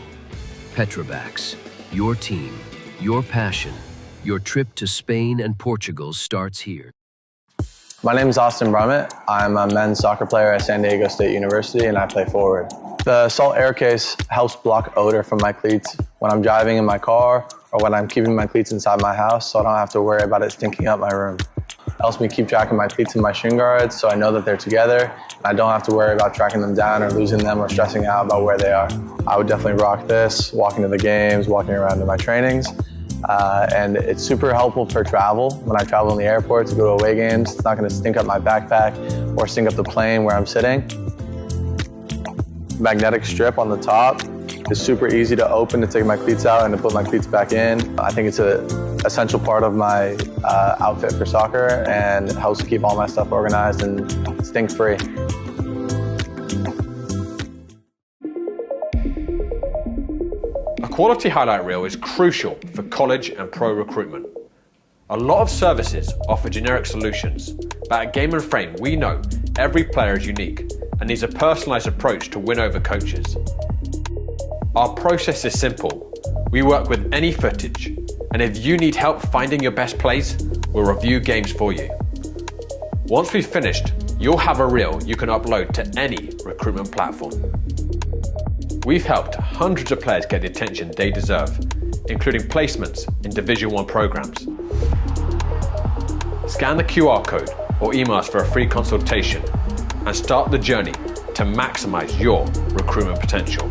[SPEAKER 4] Petrobax, your team, your passion, your trip to Spain and Portugal starts here.
[SPEAKER 5] My name is Austin Brummett. I'm a men's soccer player at San Diego State University, and I play forward. The Salt Air Case helps block odor from my cleats when I'm driving in my car or when I'm keeping my cleats inside my house, so I don't have to worry about it stinking up my room. helps me keep track of my cleats and my shin guards so I know that they're together. I don't have to worry about tracking them down or losing them or stressing out about where they are. I would definitely rock this, walking to the games, walking around to my trainings. And it's super helpful for travel. When I travel in the airport to go to away games, it's not going to stink up my backpack or stink up the plane where I'm sitting. Magnetic strip on the top is super easy to open to take my cleats out and to put my cleats back in. I think it's an essential part of my outfit for soccer, and it helps keep all my stuff organized and stink-free.
[SPEAKER 6] A quality highlight reel is crucial for college and pro recruitment. A lot of services offer generic solutions, but at Game & Frame we know every player is unique and needs a personalised approach to win over coaches. Our process is simple. We work with any footage, and if you need help finding your best plays, we'll review games for you. Once we've finished, you'll have a reel you can upload to any recruitment platform. We've helped hundreds of players get the attention they deserve, including placements in Division 1 programs. Scan the QR code or email us for a free consultation and start the journey to maximize your recruitment potential.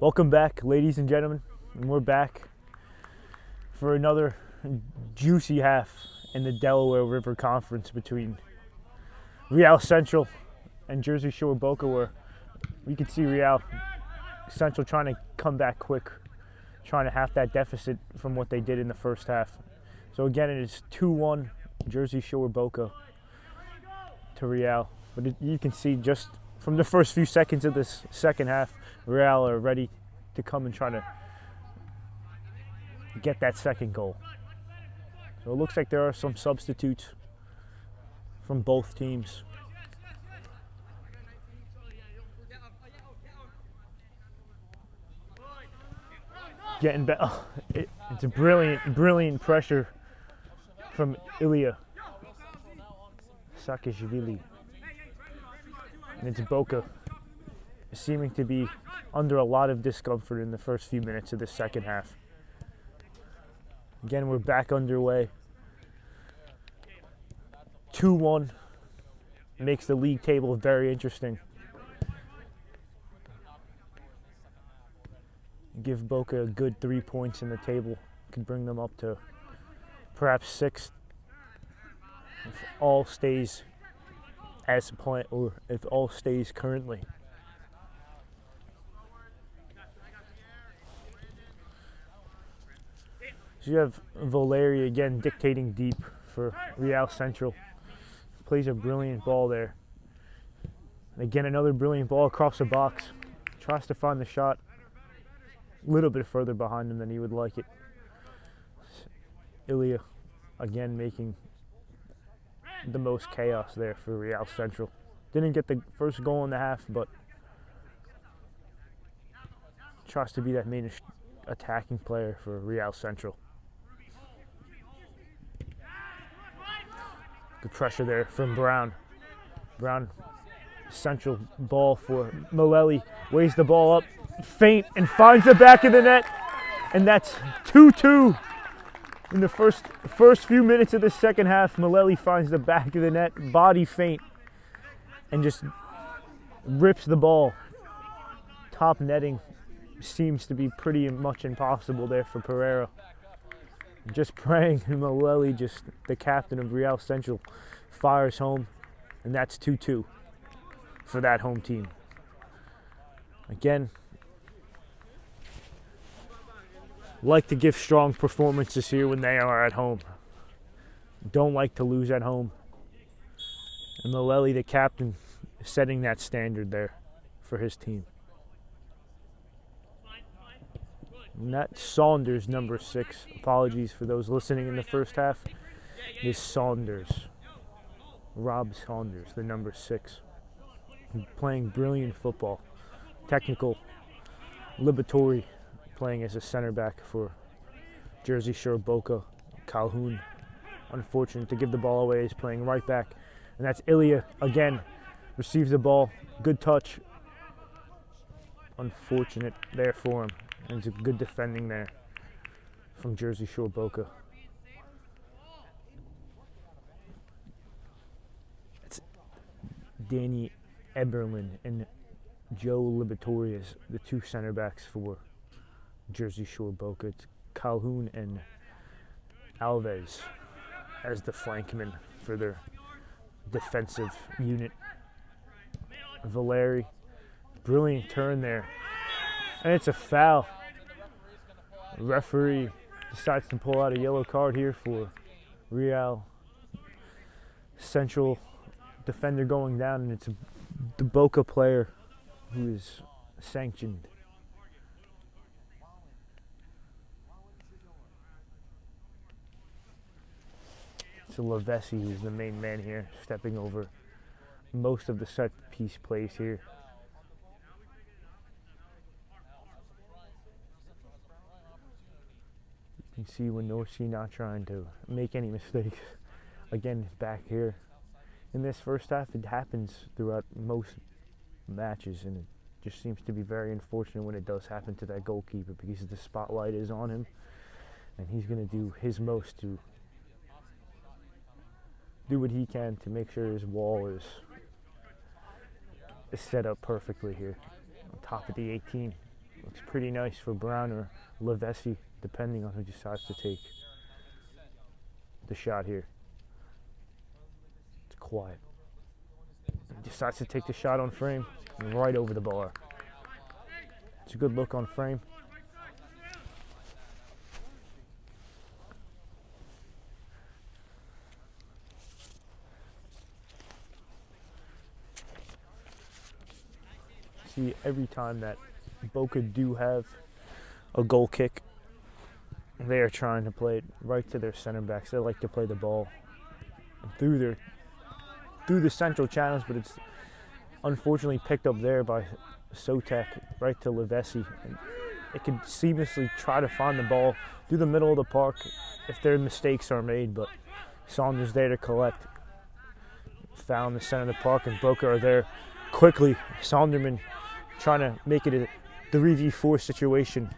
[SPEAKER 3] Welcome back, ladies and gentlemen. And we're back for another juicy half in the Delaware River Conference between Real Central and Jersey Shore Boca, where we can see Real Central trying to come back quick, trying to half that deficit from what they did in the first half. So again, it is 2-1 Jersey Shore Boca to Real. But you can see just from the first few seconds of this second half, Real are ready to come and try to get that second goal. So it looks like there are some substitutes from both teams. Getting back, it's a brilliant pressure from Ilya Sakashvili. And it's Boca seeming to be under a lot of discomfort in the first few minutes of the second half. Again, we're back underway. 2-1 makes the league table very interesting. Give Boca a good 3 points in the table. Could bring them up to perhaps 6th if all stays as planned, or if all stays currently. So you have Valeri again dictating deep for Real Central. Plays a brilliant ball there. And again, another brilliant ball across the box. Tries to find the shot a little bit further behind him than he would like it. Ilya again making the most chaos there for Real Central. Didn't get the first goal in the half, but tries to be that main attacking player for Real Central. Good pressure there from Brown. Brown, central ball for Maleli. Weighs the ball up, feint, and finds the back of the net. And that's 2-2. In the first few minutes of the second half, Maleli finds the back of the net, body feint, and just rips the ball. Top netting seems to be pretty much impossible there for Pereira. Just praying Maleli, just the captain of Real Central, fires home, and that's 2-2 for that home team. Again, like to give strong performances here when they are at home. Don't like to lose at home. And Maleli, the captain, setting that standard there for his team. And that's Saunders, number 6. Apologies for those listening in the first half. Is Saunders. Rob Saunders, the number 6. Playing brilliant football. Technical. Liberatore playing as a center back for Jersey Shore Boca. Calhoun, unfortunate to give the ball away, is playing right back. And that's Ilya again. Receives the ball. Good touch. Unfortunate there for him. And it's a good defending there from Jersey Shore Boca. It's Danny Eberlin and Joe Liberatore as the 2 center backs for Jersey Shore Boca. It's Calhoun and Alves as the flankmen for their defensive unit. Valeri, brilliant turn there. And it's a foul. The referee decides to pull out a yellow card here for Real Central. Defender going down, and it's the Boca player who is sanctioned. So Lavesi, who's the main man here, stepping over most of the set piece plays here. You can see Winorski not trying to make any mistakes. Again, back here in this first half, it happens throughout most matches, and it just seems to be very unfortunate when it does happen to that goalkeeper, because the spotlight is on him, and he's going to do his most to do what he can to make sure his wall is set up perfectly here on top of the 18. Looks pretty nice for Brown or Levessi, depending on who decides to take the shot here. It's quiet. He decides to take the shot on frame, right over the bar. It's a good look on frame. See, every time that Boca do have a goal kick, they are trying to play it right to their center backs. They like to play the ball through the central channels, but it's unfortunately picked up there by Sotek right to Levessi. And it can seamlessly try to find the ball through the middle of the park if their mistakes are made, but Saunders there to collect. Found the center of the park, and Boca are there quickly. Saunderman trying to make it a 3v4 situation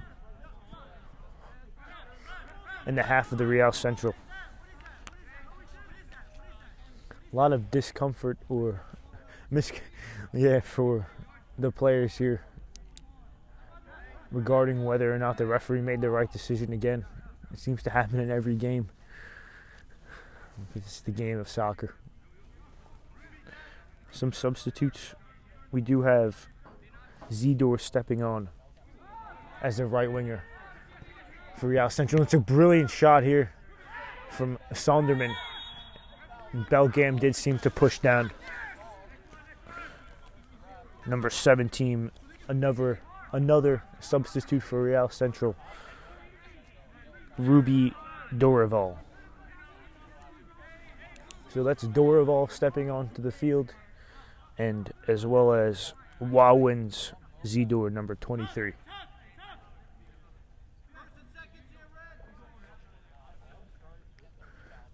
[SPEAKER 3] in the half of the Real Central. A lot of discomfort or for the players here regarding whether or not the referee made the right decision again. It seems to happen in every game. It's the game of soccer. Some substitutes. We do have Zidor stepping on as a right winger for Real Central. It's a brilliant shot here from Saunderman. Belgam did seem to push down number 17, another substitute for Real Central, Ruby Dorival. So that's Dorival stepping onto the field, and as well as Wowin's Zidor, number 23.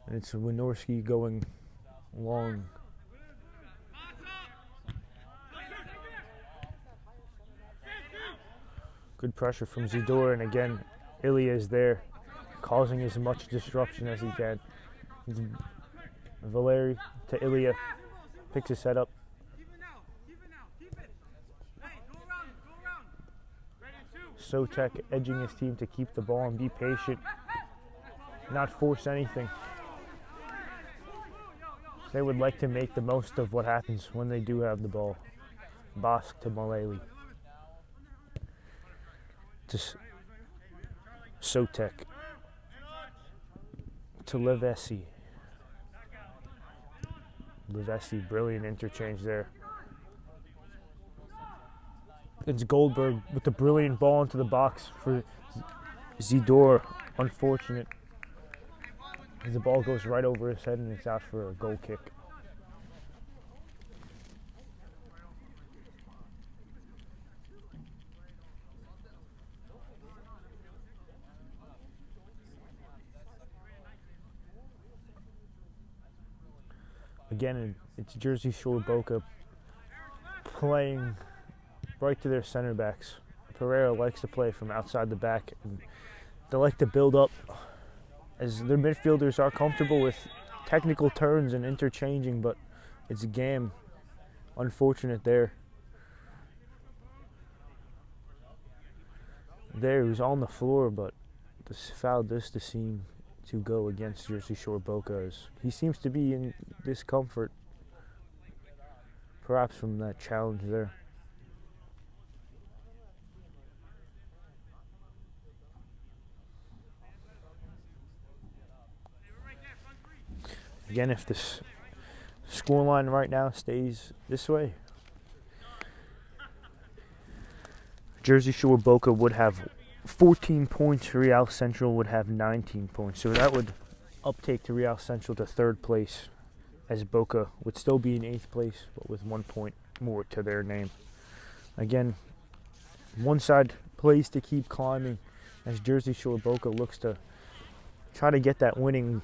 [SPEAKER 3] And it's Winorski going long. Good pressure from Zidor, and again, Ilya is there, causing as much disruption as he can. Valeri to Ilya, picks his head up. Sotek edging his team to keep the ball and be patient, not force anything. They would like to make the most of what happens when they do have the ball. Bosk to Maleli. To Sotek. To Levessi. Levessi, brilliant interchange there. It's Goldberg with the brilliant ball into the box for Zidor. Unfortunate. The ball goes right over his head and it's out for a goal kick. Again, it's Jersey Shore Boca playing right to their center backs. Pereira likes to play from outside the back, and they like to build up as their midfielders are comfortable with technical turns and interchanging, but it's Gam. Unfortunate there. There, he was on the floor, but this foul does seem to go against Jersey Shore Boca, as he seems to be in discomfort, perhaps from that challenge there. Again, if this scoreline right now stays this way, Jersey Shore Boca would have 14 points. Real Central would have 19 points. So that would uptake to Real Central to third place, as Boca would still be in 8th place, but with 1 point more to their name. Again, one side plays to keep climbing as Jersey Shore Boca looks to try to get that winning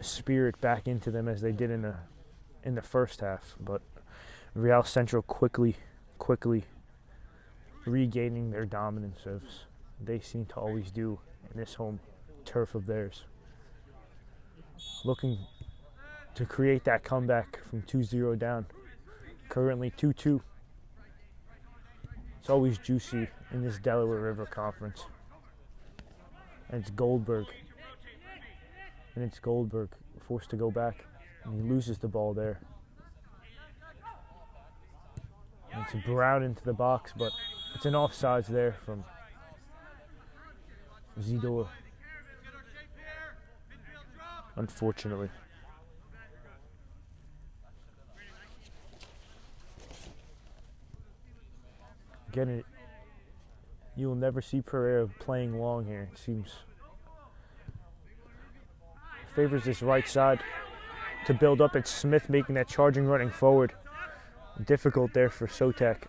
[SPEAKER 3] spirit back into them as they did in the first half, but Real Central quickly regaining their dominance, as they seem to always do in this home turf of theirs. Looking to create that comeback from 2-0 down. Currently 2-2. It's always juicy in this Delaware River Conference. And it's Goldberg. And it's Goldberg forced to go back. And he loses the ball there. And it's Brown into the box, but it's an offsides there from Zidor. Unfortunately. Again, you will never see Pereira playing long here. It seems favors this right side to build up. It's Smith making that charging running forward. Difficult there for Sotek.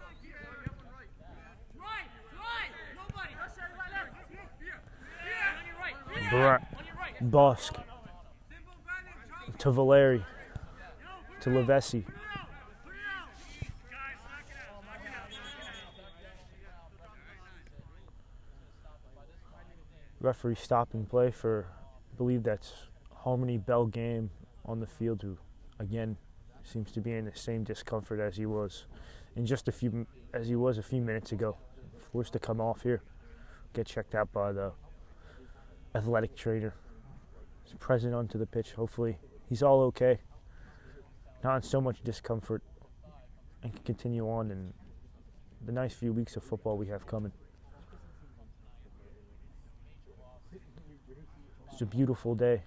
[SPEAKER 3] Bosk to Valeri to Levesi. Referee stopping play for, I believe that's Harmony Bell Game on the field, who again seems to be in the same discomfort as he was a few minutes ago. Forced to come off here, get checked out by the athletic trainer. He's present onto the pitch. Hopefully he's all okay, not in so much discomfort, and can continue on in the nice few weeks of football we have coming. It's a beautiful day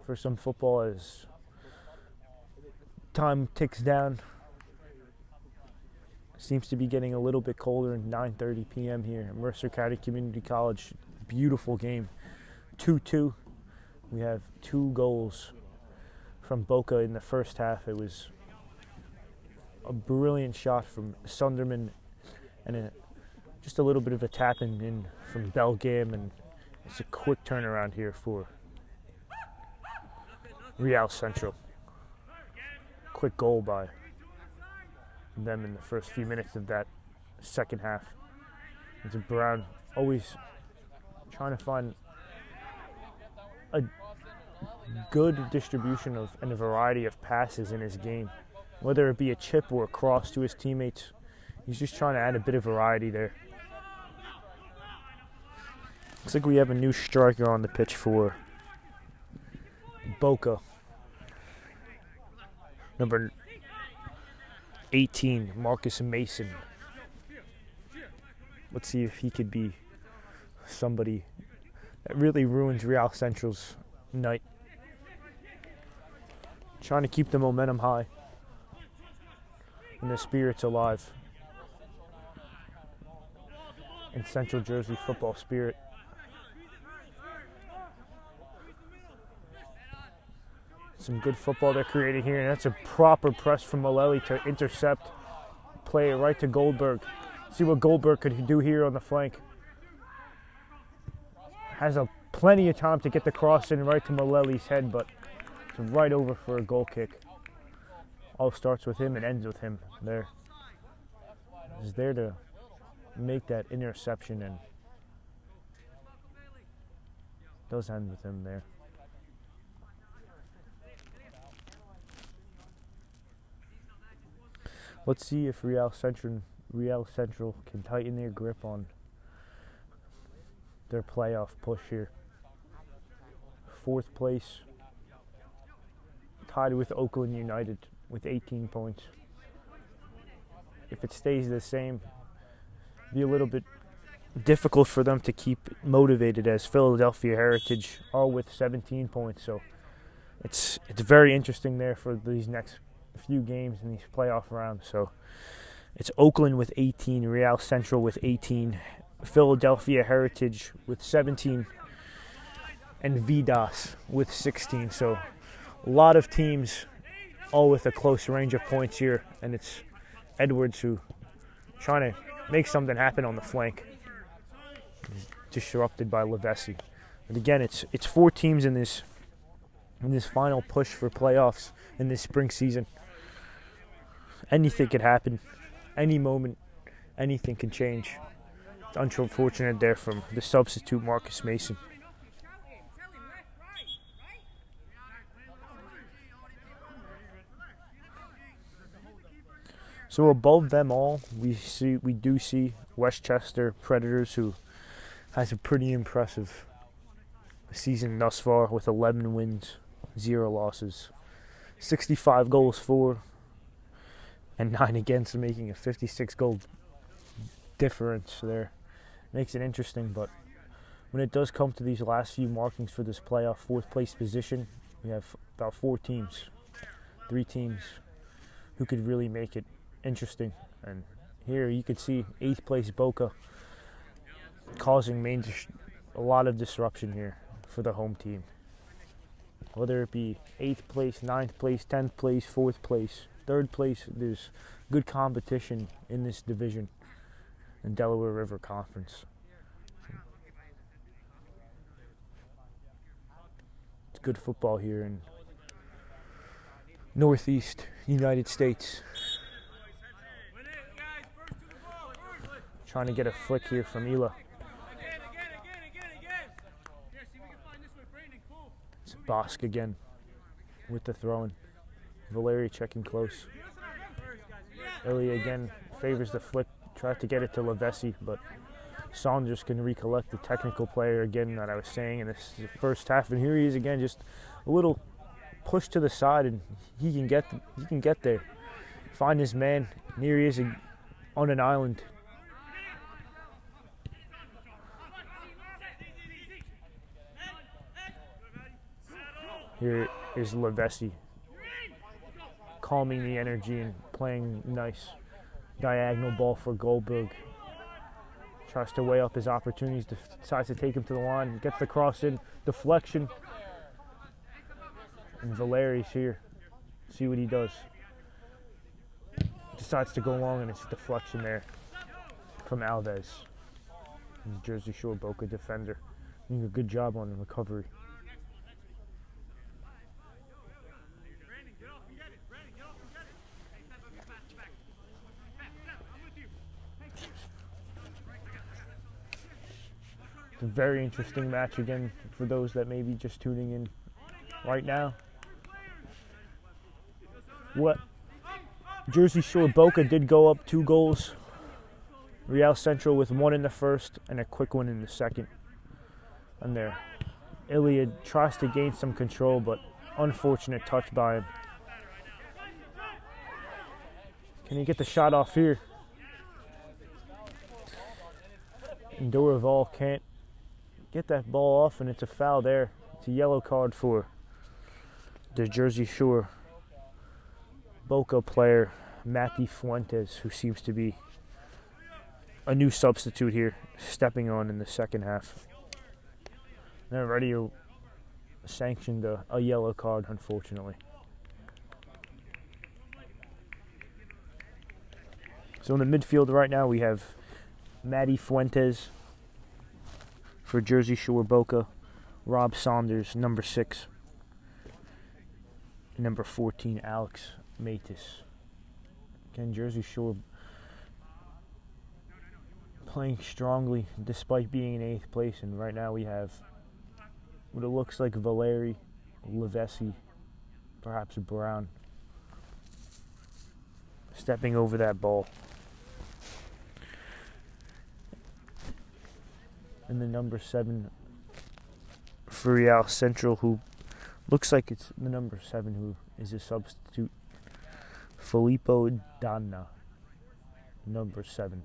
[SPEAKER 3] for some football as time ticks down. Seems to be getting a little bit colder at 9:30 p.m. here at Mercer County Community College. Beautiful game, 2-2. We have 2 goals from Boca in the first half. It was a brilliant shot from Sunderman and just a little bit of a tap in from Belgam, and it's a quick turnaround here for Real Central. Quick goal by them in the first few minutes of that second half. It's a Brown always trying to find a good distribution of and a variety of passes in his game, whether it be a chip or a cross to his teammates. He's just trying to add a bit of variety there. Looks like we have a new striker on the pitch for Boca. Number 18, Marcus Mason. Let's see if he could be somebody that really ruins Real Central's night. Trying to keep the momentum high and the spirits alive in Central Jersey football spirit. Some good football they're creating here, and that's a proper press from Maleli to intercept, play it right to Goldberg. See what Goldberg could do here on the flank. Has plenty of time to get the cross in right to Maleli's head, but it's right over for a goal kick. All starts with him and ends with him there. He's there to make that interception, and does end with him there. Let's see if Real Central can tighten their grip on their playoff push here. 4th place, tied with Oakland United with 18 points. If it stays the same, it'll be a little bit difficult for them to keep motivated, as Philadelphia Heritage are with 17 points. So it's very interesting there for these next few games in these playoff rounds. So it's Oakland with 18, Real Central with 18, Philadelphia Heritage with 17, and Vidas with 16. So a lot of teams all with a close range of points here, and it's Edwards who trying to make something happen on the flank. Disrupted by Levesi. But again, it's 4 teams in this final push for playoffs in this spring season. Anything could happen, any moment, anything can change. It's unfortunate there from the substitute Marcus Mason. So above them all, we do see Westchester Predators, who has a pretty impressive season thus far with 11 wins, 0 losses, 65 goals for, and 9 against, making a 56 goal difference there. Makes it interesting, but when it does come to these last few markings for this playoff 4th place position, we have about 3 teams who could really make it interesting. And here you could see 8th place Boca causing a lot of disruption here for the home team. Whether it be 8th place, 9th place, 10th place, 4th place, 3rd place, there's good competition in this division in Delaware River Conference. It's good football here in Northeast United States. Trying to get a flick here from Ela. It's Bosk again with the throw-in. Valeri checking close. Ilya again favors the flick, tries to get it to Levesi, but Saunders can recollect the technical player again that I was saying in this first half. And here he is again, just a little push to the side, and he can get there. Find his man. And here he is on an island. Here is Levesi, calming the energy and playing nice diagonal ball for Goldberg. Tries to weigh up his opportunities, decides to take him to the line, gets the cross in, deflection. And Valeri's here. See what he does. Decides to go long, and it's a deflection there from Alves. Jersey Shore Boca defender doing a good job on the recovery. It's a very interesting match again for those that may be just tuning in right now. What Jersey Shore Boca did go up 2 goals. Real Central with 1 in the first and a quick one in the second. And there, Iliad tries to gain some control, but unfortunate touch by him. Can he get the shot off here? And Dorival can't get that ball off, and it's a foul there. It's a yellow card for the Jersey Shore Boca player, Matty Fuentes, who seems to be a new substitute here, stepping on in the second half. They're already sanctioned a yellow card, unfortunately. So in the midfield right now, we have Matty Fuentes for Jersey Shore Boca, Rob Saunders, number 6, and number 14, Alex Matis. Again, Jersey Shore playing strongly despite being in 8th place, and right now we have what it looks like Valeri, Levesi, perhaps Brown, stepping over that ball. And the number 7 for Real Central, who looks like it's the number 7 who is a substitute, Filippo Danna, number 7.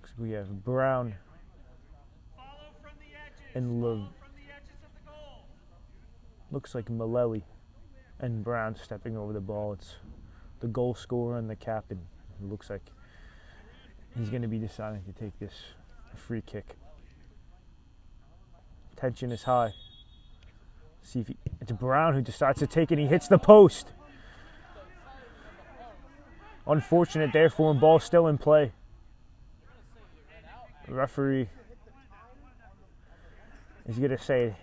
[SPEAKER 3] So we have Brown and looks like Maleli and Brown stepping over the ball. It's the goal scorer and the captain. It looks like he's going to be deciding to take this free kick. Tension is high. See if it's Brown who decides to take it. He hits the post. Unfortunate there for him. Ball still in play. The referee is going to say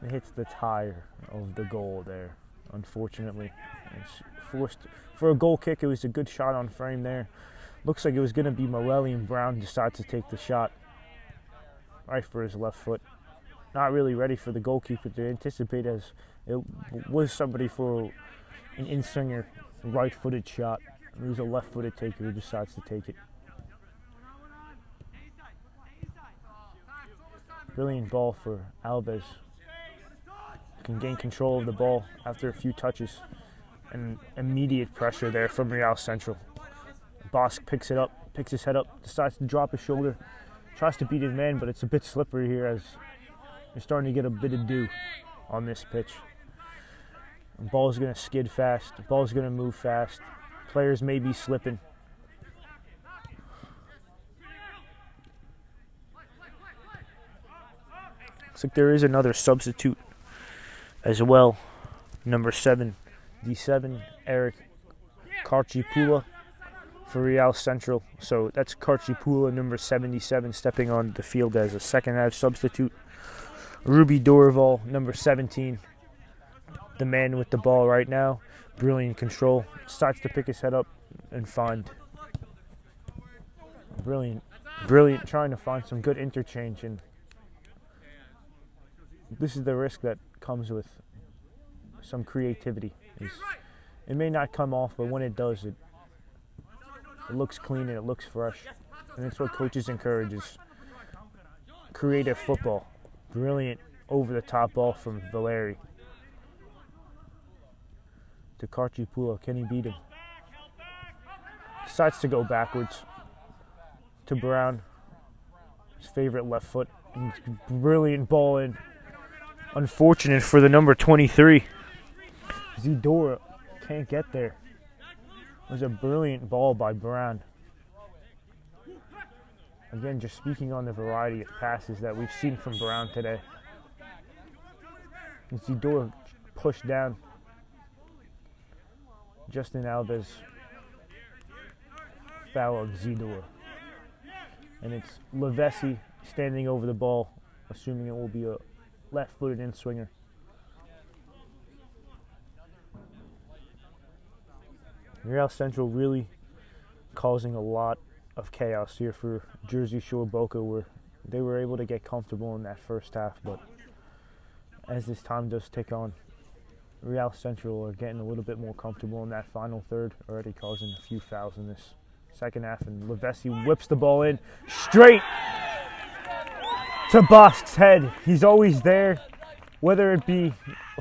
[SPEAKER 3] it hits the tire of the goal there. Unfortunately, it's forced for a goal kick. It was a good shot on frame there. Looks like it was going to be Maleli, and Brown decides to take the shot right for his left foot. not really ready for the goalkeeper to anticipate, as it was somebody for an in-swinger right-footed shot. It was a left-footed taker who decides to take it. Brilliant ball for Alves. Can gain control of the ball after a few touches, and immediate pressure there from Real Central. Bosk picks it up, picks his head up, decides to drop his shoulder, tries to beat his man, but it's a bit slippery here as you're starting to get a bit of dew on this pitch. The ball's going to skid fast, the ball's going to move fast, players may be slipping. Looks like there is another substitute as well. Number 7, D7, Eric Karchipula for Real Central. So that's Karchipula, number 77, stepping on the field as a second half substitute. Ruby Dorival, number 17, the man with the ball right now. Brilliant control. Starts to pick his head up and find. Brilliant, trying to find some good interchange. And this is the risk that comes with some creativity. It may not come off, but when it does, it looks clean and it looks fresh. And that's what coaches encourage, is creative football. Brilliant over-the-top ball from Valeri to Karchipula. Can he beat him? Decides to go backwards to Brown, his favorite left foot. And brilliant ball in. Unfortunate for the number 23. Zidora can't get there. It was a brilliant ball by Brown. Again, just speaking on the variety of passes that we've seen from Brown today. Zidora pushed down. Justin Alves foul on Zidora. And it's Levesi standing over the ball, assuming it will be a left-footed in-swinger. Real Central really causing a lot of chaos here for Jersey Shore Boca, where they were able to get comfortable in that first half, but as this time does tick on, Real Central are getting a little bit more comfortable in that final third, already causing a few fouls in this second half, and Levesi whips the ball in straight to Bosk's head. He's always there, whether it be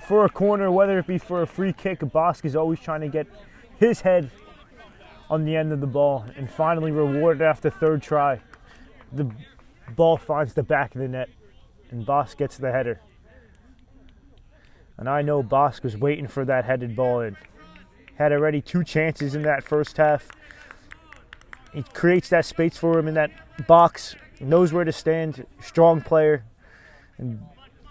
[SPEAKER 3] for a corner, whether it be for a free kick. Bosk is always trying to get his head on the end of the ball, and finally rewarded after third try. The ball finds the back of the net, and Bosk gets the header. And I know Bosk was waiting for that headed ball in. Had already 2 chances in that first half. He creates that space for him in that box, knows where to stand, strong player, and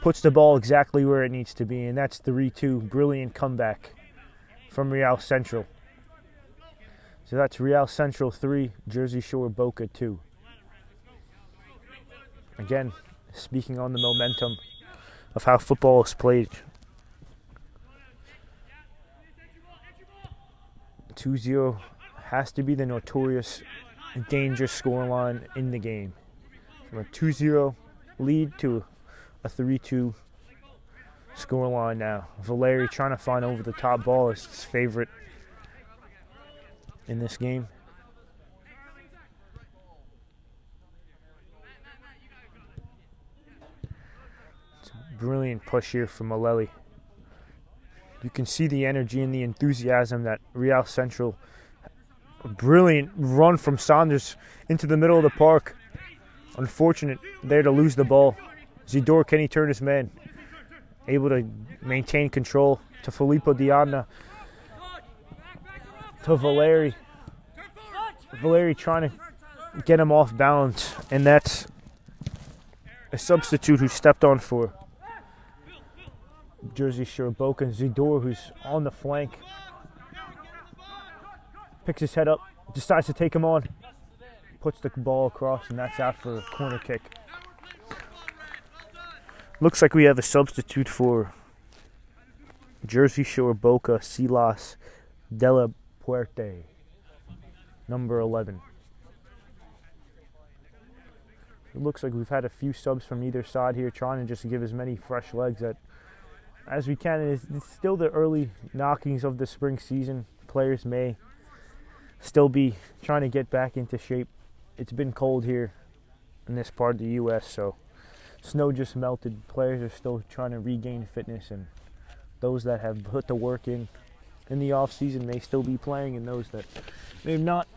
[SPEAKER 3] puts the ball exactly where it needs to be. And that's 3-2. Brilliant comeback from Real Central. So that's Real Central 3, Jersey Shore Boca 2. Again, speaking on the momentum of how football is played. 2-0 has to be the notorious dangerous scoreline in the game. From a 2-0 lead to a 3-2 scoreline now. Valeri trying to find over the top ball is his favorite in this game. It's a brilliant push here from Maleli. You can see the energy and the enthusiasm that Real Central. A brilliant run from Saunders into the middle of the park. Unfortunate there to lose the ball. Zidor, can he turn his man? Able to maintain control to Filippo Diana. To Valeri. Valeri trying to get him off balance. And that's a substitute who stepped on for Jersey Shore Boca. Zidor, who's on the flank. Picks his head up, decides to take him on. Puts the ball across, and that's out for a corner kick. Looks like we have a substitute for Jersey Shore Boca, Silas de la Puerte, number 11. It looks like we've had a few subs from either side here, trying to just give as many fresh legs as we can. It's still the early knockings of the spring season. Players may still be trying to get back into shape. It's been cold here in this part of the U.S., so snow just melted. Players are still trying to regain fitness, and those that have put the work in the off season may still be playing, and those that may have not.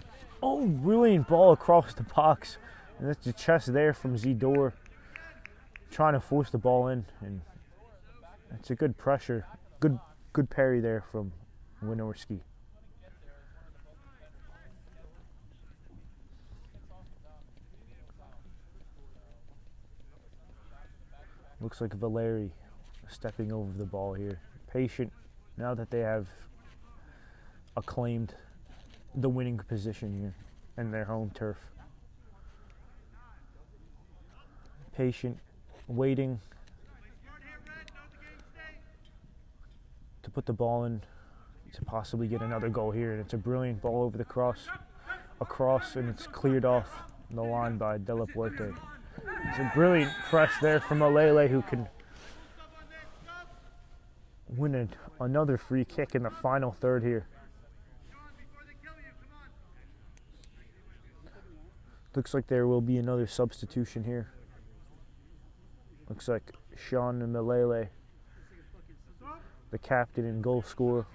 [SPEAKER 3] Oh, brilliant ball across the box, and that's the chest there from Zidor, trying to force the ball in, and it's a good pressure, good parry there from Winorski. Looks like Valeri stepping over the ball here. Patient now that they have acclaimed the winning position here in their home turf. Patient, waiting to put the ball in to possibly get another goal here. And it's a brilliant ball over the across, and it's cleared off the line by Delaware. It's a brilliant press there from Alele, who can win another free kick in the final third here. Looks like there will be another substitution here. Looks like Sean Malele, the captain and goal scorer,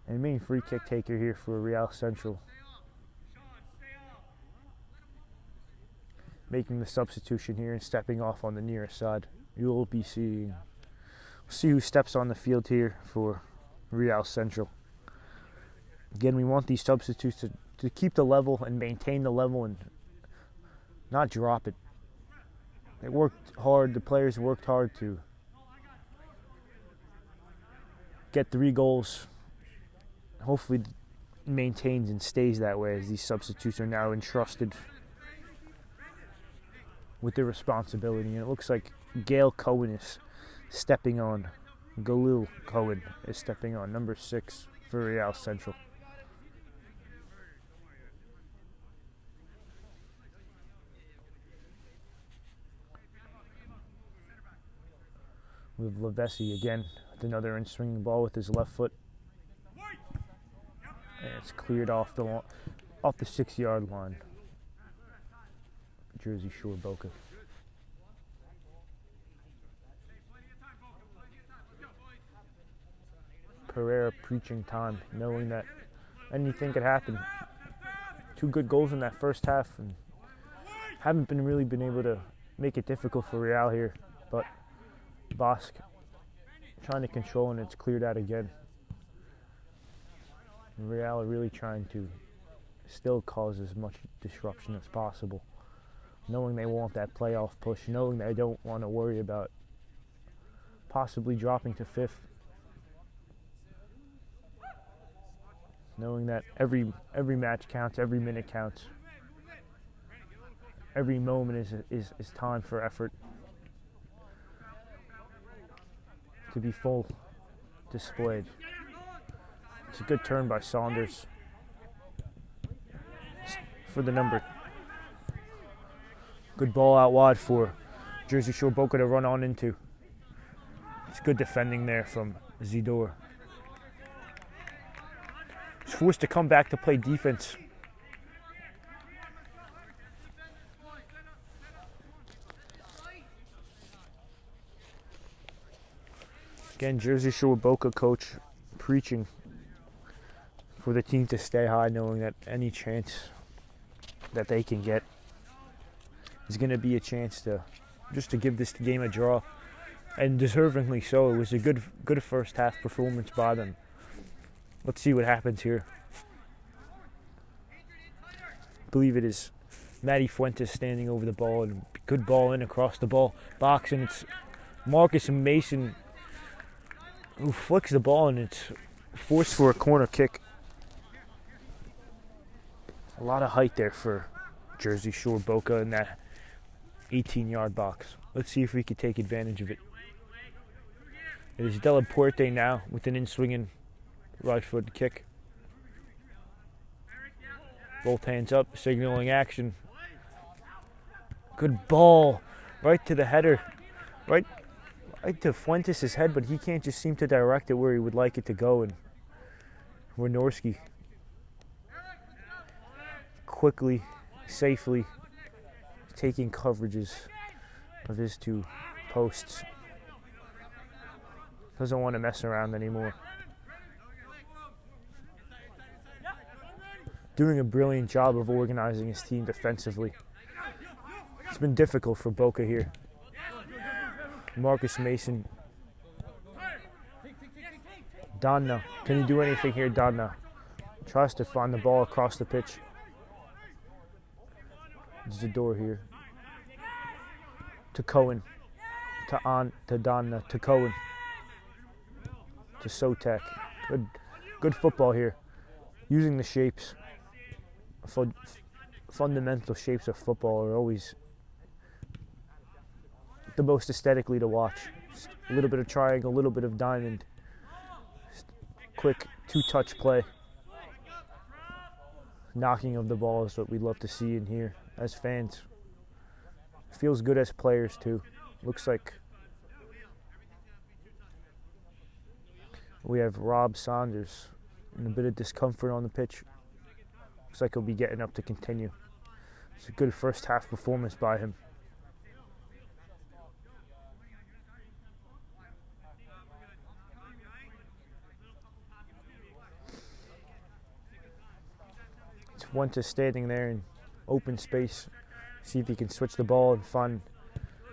[SPEAKER 3] and main free kick taker here for Real Central, making the substitution here and stepping off on the nearest side. You will be see who steps on the field here for Real Central. Again, we want these substitutes to keep the level and maintain the level and not drop it. They worked hard, the players worked hard to get 3 goals. Hopefully maintains and stays that way, as these substitutes are now entrusted with the responsibility. And it looks like Gail Cohen is stepping on. Galil Cohen is stepping on, number 6 for Real Central. With Lavesi again with another in-swinging ball with his left foot. And it's cleared off the 6-yard line. Jersey Shore Boca. Pereira preaching time, knowing that anything could happen. 2 good goals in that first half, and haven't really been able to make it difficult for Real here, but Bosque trying to control, and it's cleared out again. And Real are really trying to still cause as much disruption as possible, knowing they want that playoff push, knowing they don't want to worry about possibly dropping to 5th, knowing that every match counts, every minute counts, every moment is time for effort to be full displayed. It's a good turn by Saunders for the number. Good ball out wide for Jersey Shore Boca to run on into. It's good defending there from Zidor. He's forced to come back to play defense. Again, Jersey Shore Boca coach preaching for the team to stay high, knowing that any chance that they can get is going to be a chance to give this game a draw, and deservingly so. It was a good first half performance by them. Let's see what happens here. I believe it is Matty Fuentes standing over the ball, and good ball in across the box, and it's Marcus Mason who flicks the ball, and it's forced for a corner kick. A lot of height there for Jersey Shore Boca in that 18-yard box. Let's see if we can take advantage of it. It is Delapuerte now with an in-swinging right-footed kick. Both hands up, signaling action. Good ball. Right to the header. Right to Fuentes' head, but he can't just seem to direct it where he would like it to go. And Wynorski quickly, safely taking coverages of his two posts. Doesn't want to mess around anymore. Doing a brilliant job of organizing his team defensively. It's been difficult for Boca here. Marcus Mason. Donna. Can you do anything here, Donna? Tries to find the ball across the pitch. There's a door here. To Cohen. To Donna. To Cohen. To Sotek. Good football here. Using the shapes. Fundamental shapes of football are always the most aesthetically to watch. Just a little bit of triangle, a little bit of diamond. Just quick two-touch play. Knocking of the ball is what we love to see in here as fans. Feels good as players too. Looks like we have Rob Saunders in a bit of discomfort on the pitch. Looks like he'll be getting up to continue. It's a good first half performance by him. Fuentes standing there in open space. See if he can switch the ball and find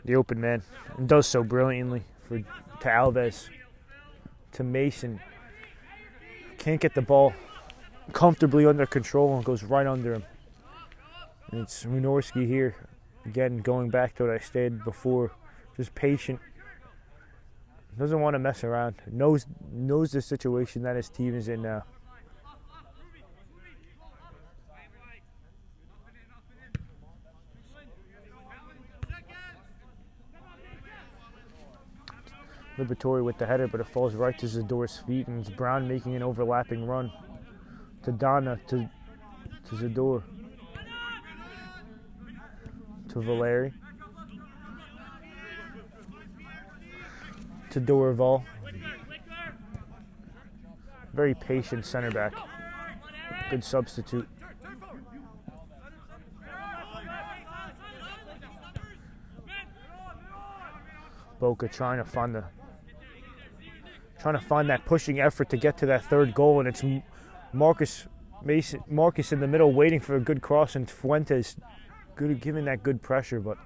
[SPEAKER 3] the open man. And does so brilliantly to Alves. To Mason. Can't get the ball comfortably under control and goes right under him. And it's Wynorski here. Again, going back to what I stated before. Just patient. Doesn't want to mess around. Knows the situation that his team is in now. Liberatore with the header, but it falls right to Zador's feet, and it's Brown making an overlapping run. To Donna, to Zador. To Valeri. To Dorival. Very patient center back. Good substitute. Boca trying to find that pushing effort to get to that third goal, and it's Marcus in the middle waiting for a good cross, and Fuentes giving that good pressure, but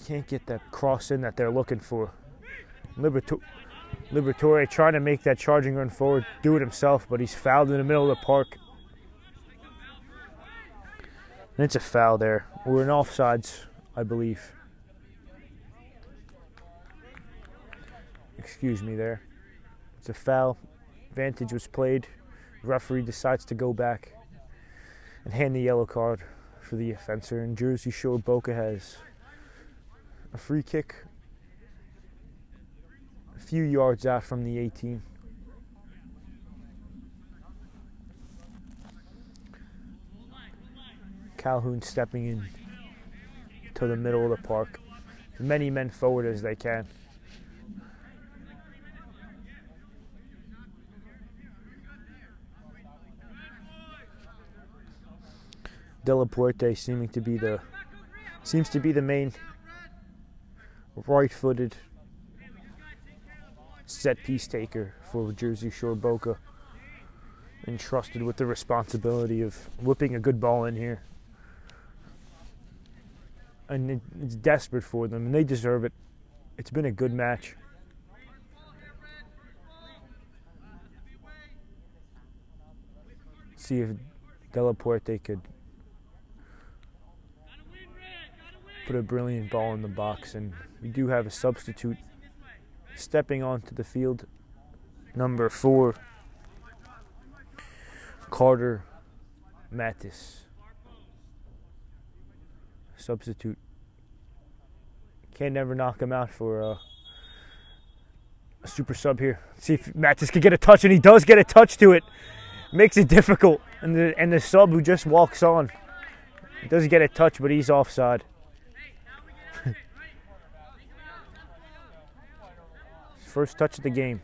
[SPEAKER 3] can't get that cross in that they're looking for. Liberatore trying to make that charging run forward, do it himself, but he's fouled in the middle of the park. And it's a foul there. We're in offsides, I believe. Excuse me there. It's a foul. Vantage was played. Referee decides to go back and hand the yellow card for the offender. And Jersey Shore Boca has a free kick a few yards out from the 18. Calhoun stepping in to the middle of the park. As many men forward as they can. Delaporte seems to be the main right-footed set piece taker for Jersey Shore Boca, entrusted with the responsibility of whipping a good ball in here. And it's desperate for them, and they deserve it. It's been a good match. See if Delaporte could put a brilliant ball in the box, and we do have a substitute stepping onto the field. Number 4, Carter Mattis. Substitute. Can't never knock him out for a super sub here. See if Mattis can get a touch, and he does get a touch to it. Makes it difficult, and the sub who just walks on He doesn't get a touch, but he's offside. First touch of the game.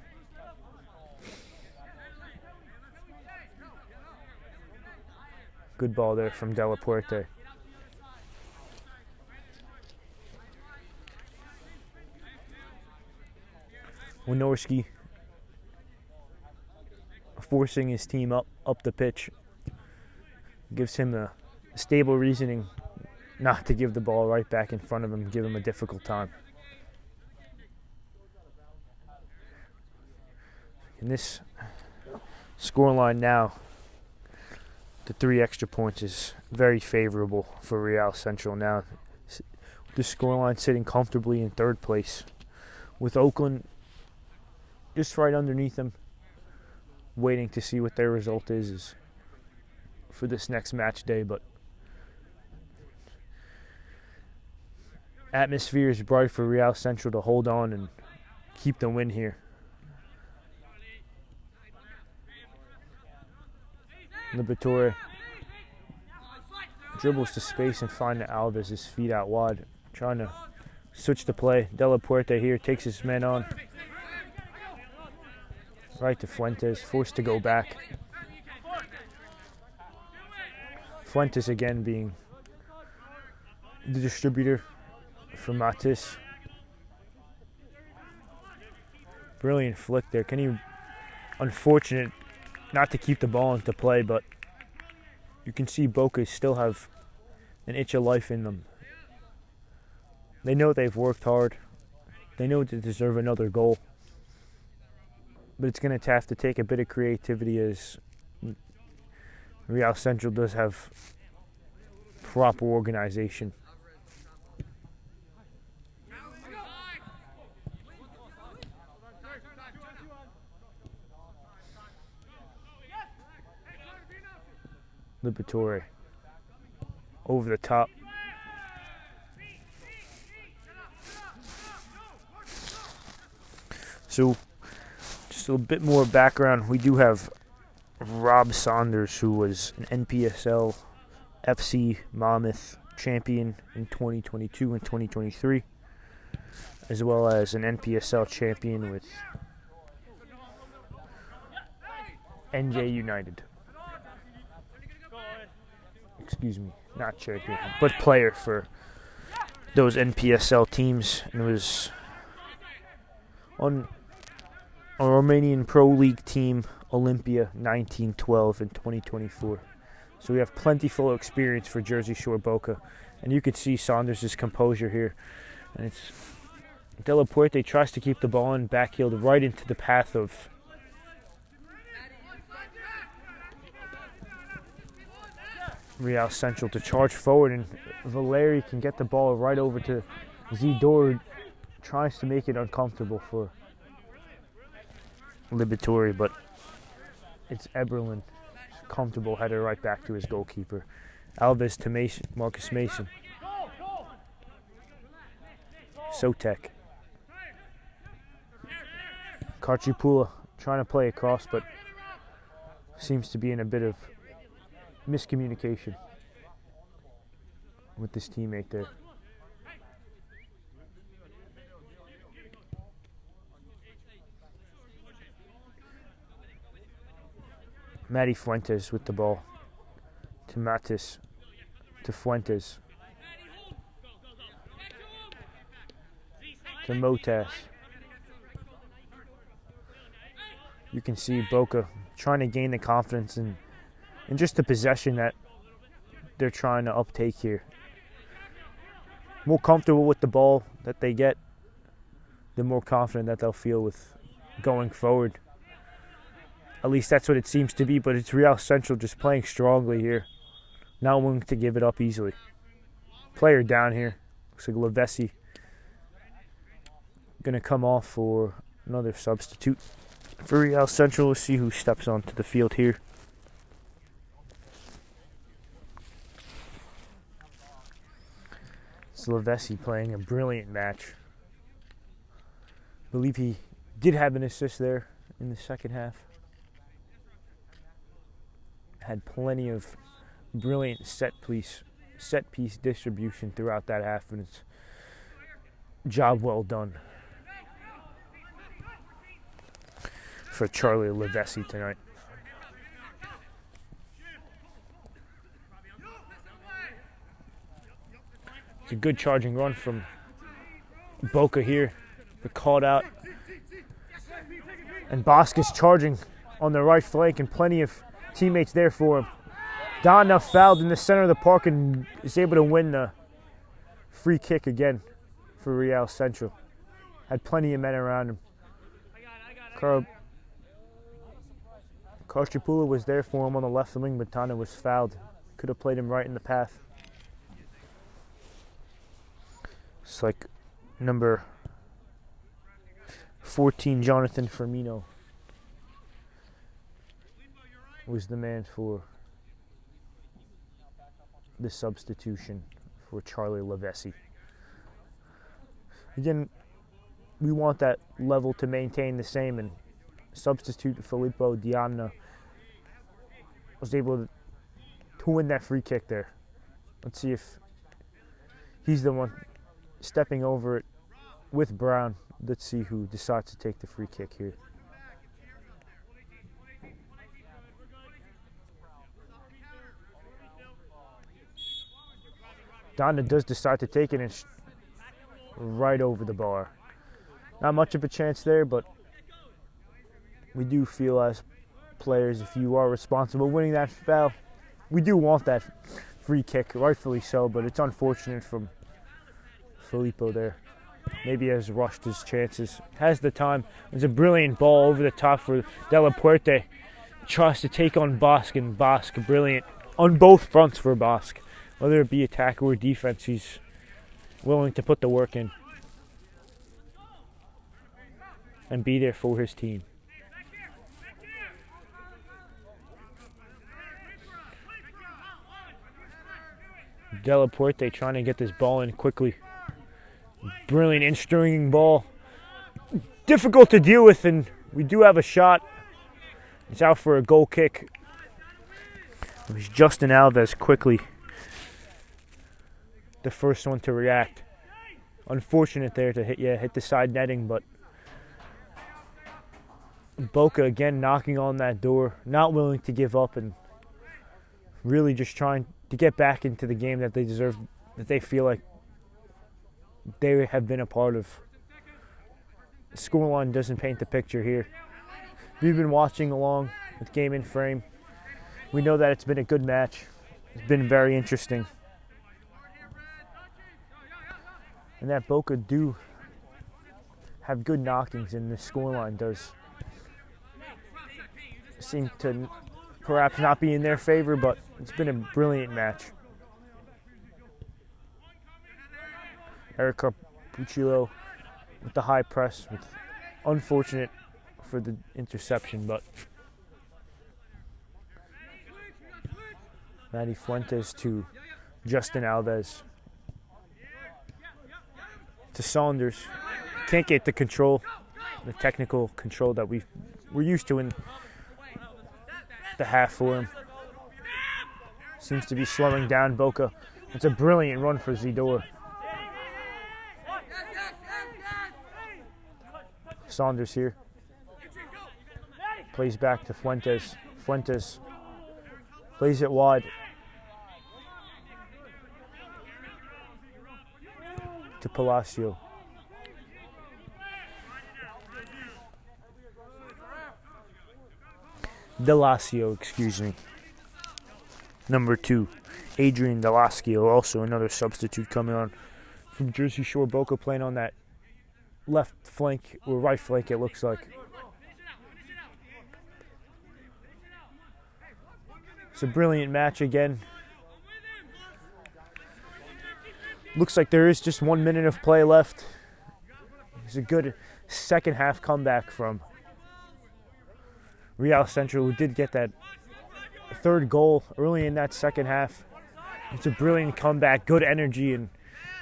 [SPEAKER 3] Good ball there from Delaware. Wynorski forcing his team up the pitch. Gives him a stable reasoning not to give the ball right back in front of him, give him a difficult time. In this scoreline now, the 3 extra points is very favorable for Real Central now. The scoreline sitting comfortably in 3rd place, with Oakland just right underneath them, waiting to see what their result is for this next match day. But atmosphere is bright for Real Central to hold on and keep the win here. Liberatore dribbles to space and finds Alves, his feet out wide, trying to switch the play. Delaware here takes his men on. Right to Fuentes, forced to go back. Fuentes again being the distributor for Matis. Brilliant flick there. Unfortunate not to keep the ball into play, but you can see Boca still have an itch of life in them. They know they've worked hard. They know they deserve another goal. But it's going to have to take a bit of creativity, as Real Central does have proper organization. Liberatore over the top. So, just a bit more background. We do have Rob Saunders, who was an NPSL FC Monmouth champion in 2022 and 2023, as well as an NPSL champion with NJ United. Excuse me, not champion, but player for those NPSL teams, and was on a Romanian Pro League team, Olympia 1912 and 2024. So we have plentiful experience for Jersey Shore Boca, and you could see Saunders' composure here. And it's Delaware tries to keep the ball in, backheeled right into the path of Real Central to charge forward, and Valeri can get the ball right over to Zidor, tries to make it uncomfortable for Liberatore, but it's Eberlin. Comfortable header right back to his goalkeeper. Alves to Mason, Marcus Mason. Sotek. Karchipula trying to play across, but seems to be in a bit of miscommunication with this teammate there. Matty Fuentes with the ball to Matis, to Fuentes, to Motas. You can see Boca trying to gain the confidence and just the possession that they're trying to uptake here. More comfortable with the ball that they get, the more confident that they'll feel with going forward. At least that's what it seems to be, but it's Real Central just playing strongly here. Not willing to give it up easily. Player down here. Looks like Lavesi going to come off for another substitute. For Real Central, we'll see who steps onto the field here. It's Lavesi playing a brilliant match. I believe he did have an assist there in the second half. Had plenty of brilliant set piece set piece distribution throughout that half, and it's job well done for Charlie Levessi tonight. It's a good charging run from Boca here. They're called out. And Bosk is charging on the right flank, and plenty of teammates there for him. Donna fouled in the center of the park and is able to win the free kick again for Real Central. Had plenty of men around him. Karchapula was there for him on the left wing, but Donna was fouled. Could have played him right in the path. It's like number 14, Jonathan Firmino, was the man for the substitution for Charlie Levessi. Again, we want that level to maintain the same, and substitute Filippo Diana was able to win that free kick there. Let's see if he's the one stepping over it with Brown. Let's see who decides to take the free kick here. Donna does decide to take it, and it's right over the bar. Not much of a chance there, but we do feel as players, if you are responsible winning that foul, we do want that free kick, rightfully so, but it's unfortunate from Filippo there. Maybe has rushed his chances. Has the time. It's a brilliant ball over the top for Delaware. Tries to take on Bosk, and Bosk brilliant on both fronts for Bosk. Whether it be attack or defense, he's willing to put the work in and be there for his team. Delaware trying to get this ball in quickly. Brilliant in-stringing ball. Difficult to deal with, and we do have a shot. It's out for a goal kick. It was Justin Alves quickly the first one to react. Unfortunate there to hit the side netting, but Boca again knocking on that door, not willing to give up, and really just trying to get back into the game that they deserve, that they feel like they have been a part of. The scoreline doesn't paint the picture here. We've been watching along with Game in Frame. We know that it's been a good match. It's been very interesting. And that Boca do have good knockings, and the scoreline does seem to perhaps not be in their favor, but it's been a brilliant match. Eric Carpuccio with the high press, with unfortunate for the interception, but Matty Fuentes to Justin Alves to Saunders. Can't get the control, the technical control that we're used to in the half for him. Seems to be slowing down Boca. It's a brilliant run for Zidor. Saunders here. Plays back to Fuentes. Fuentes plays it wide to Palacio. Delasio, excuse me. Number 2, Adrian Delasio, also another substitute coming on from Jersey Shore. Boca playing on that left flank or right flank, it looks like. It's a brilliant match again. Looks like there is just 1 minute of play left. It's a good second half comeback from Real Central, who did get that third goal early in that second half. It's a brilliant comeback, good energy, and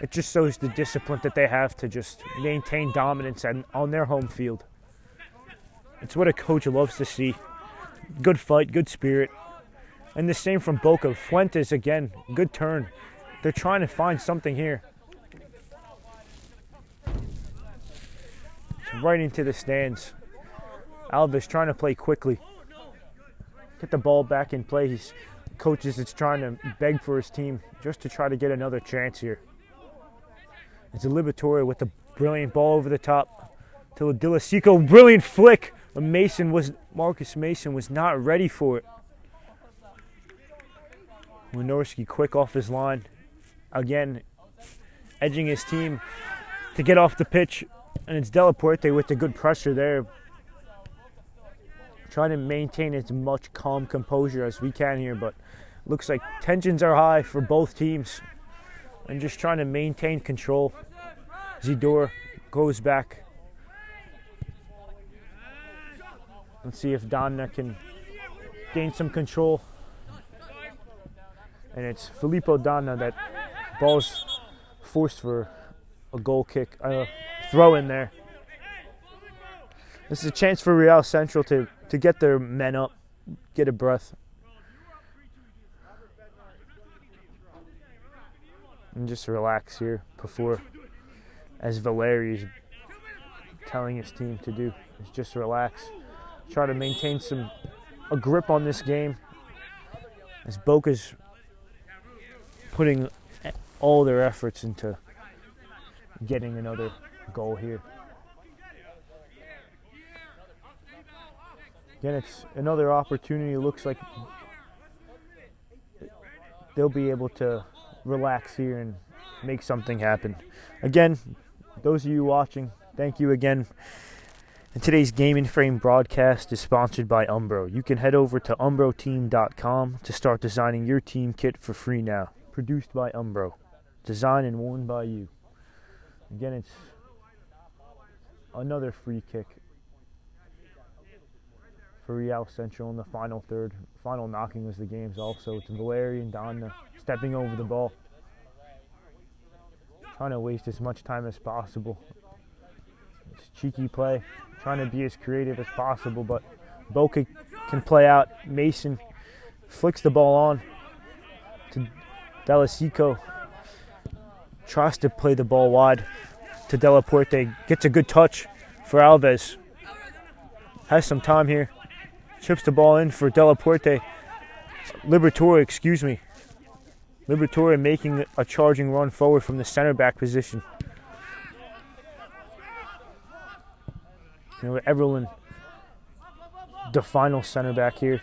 [SPEAKER 3] it just shows the discipline that they have to just maintain dominance on their home field. It's what a coach loves to see. Good fight, good spirit. And the same from Boca. Fuentes, again, good turn. they're trying to find something here. Right into the stands. Alves trying to play quickly. Get the ball back in play. Coaches is trying to beg for his team just to try to get another chance here. It's a Liberatore with the brilliant ball over the top to Delaware. Brilliant flick. Marcus Mason was not ready for it. Wynorski quick off his line. Again, edging his team to get off the pitch. And it's Delaporte with the good pressure there. Trying to maintain as much calm composure as we can here, but looks like tensions are high for both teams. And just trying to maintain control. Zidor goes back. Let's see if Donna can gain some control. And it's Filippo Donna. That ball's forced for a goal kick, throw in there. This is a chance for Real Central to get their men up, get a breath. And just relax here before, as Valeri's telling his team to do, is just relax. Try to maintain a grip on this game. As Boca's putting all their efforts into getting another goal here. Again, it's another opportunity. It looks like they'll be able to relax here and make something happen. Again, those of you watching, thank you again. And today's Game and Frame broadcast is sponsored by Umbro. You can head over to umbroteam.com to start designing your team kit for free now. Produced by Umbro. Designed and worn by you. Again, it's another free kick for Real Central in the final third. Final knocking was the game's also. It's Valeri and Donna stepping over the ball. Trying to waste as much time as possible. It's cheeky play. Trying to be as creative as possible, but Boca can play out. Mason flicks the ball on to Delasico. Tries to play the ball wide to Delaporte. Gets a good touch for Alves. Has some time here. Chips the ball in for Delaporte. Liberatore making a charging run forward from the center back position. Everlin, the final center back here.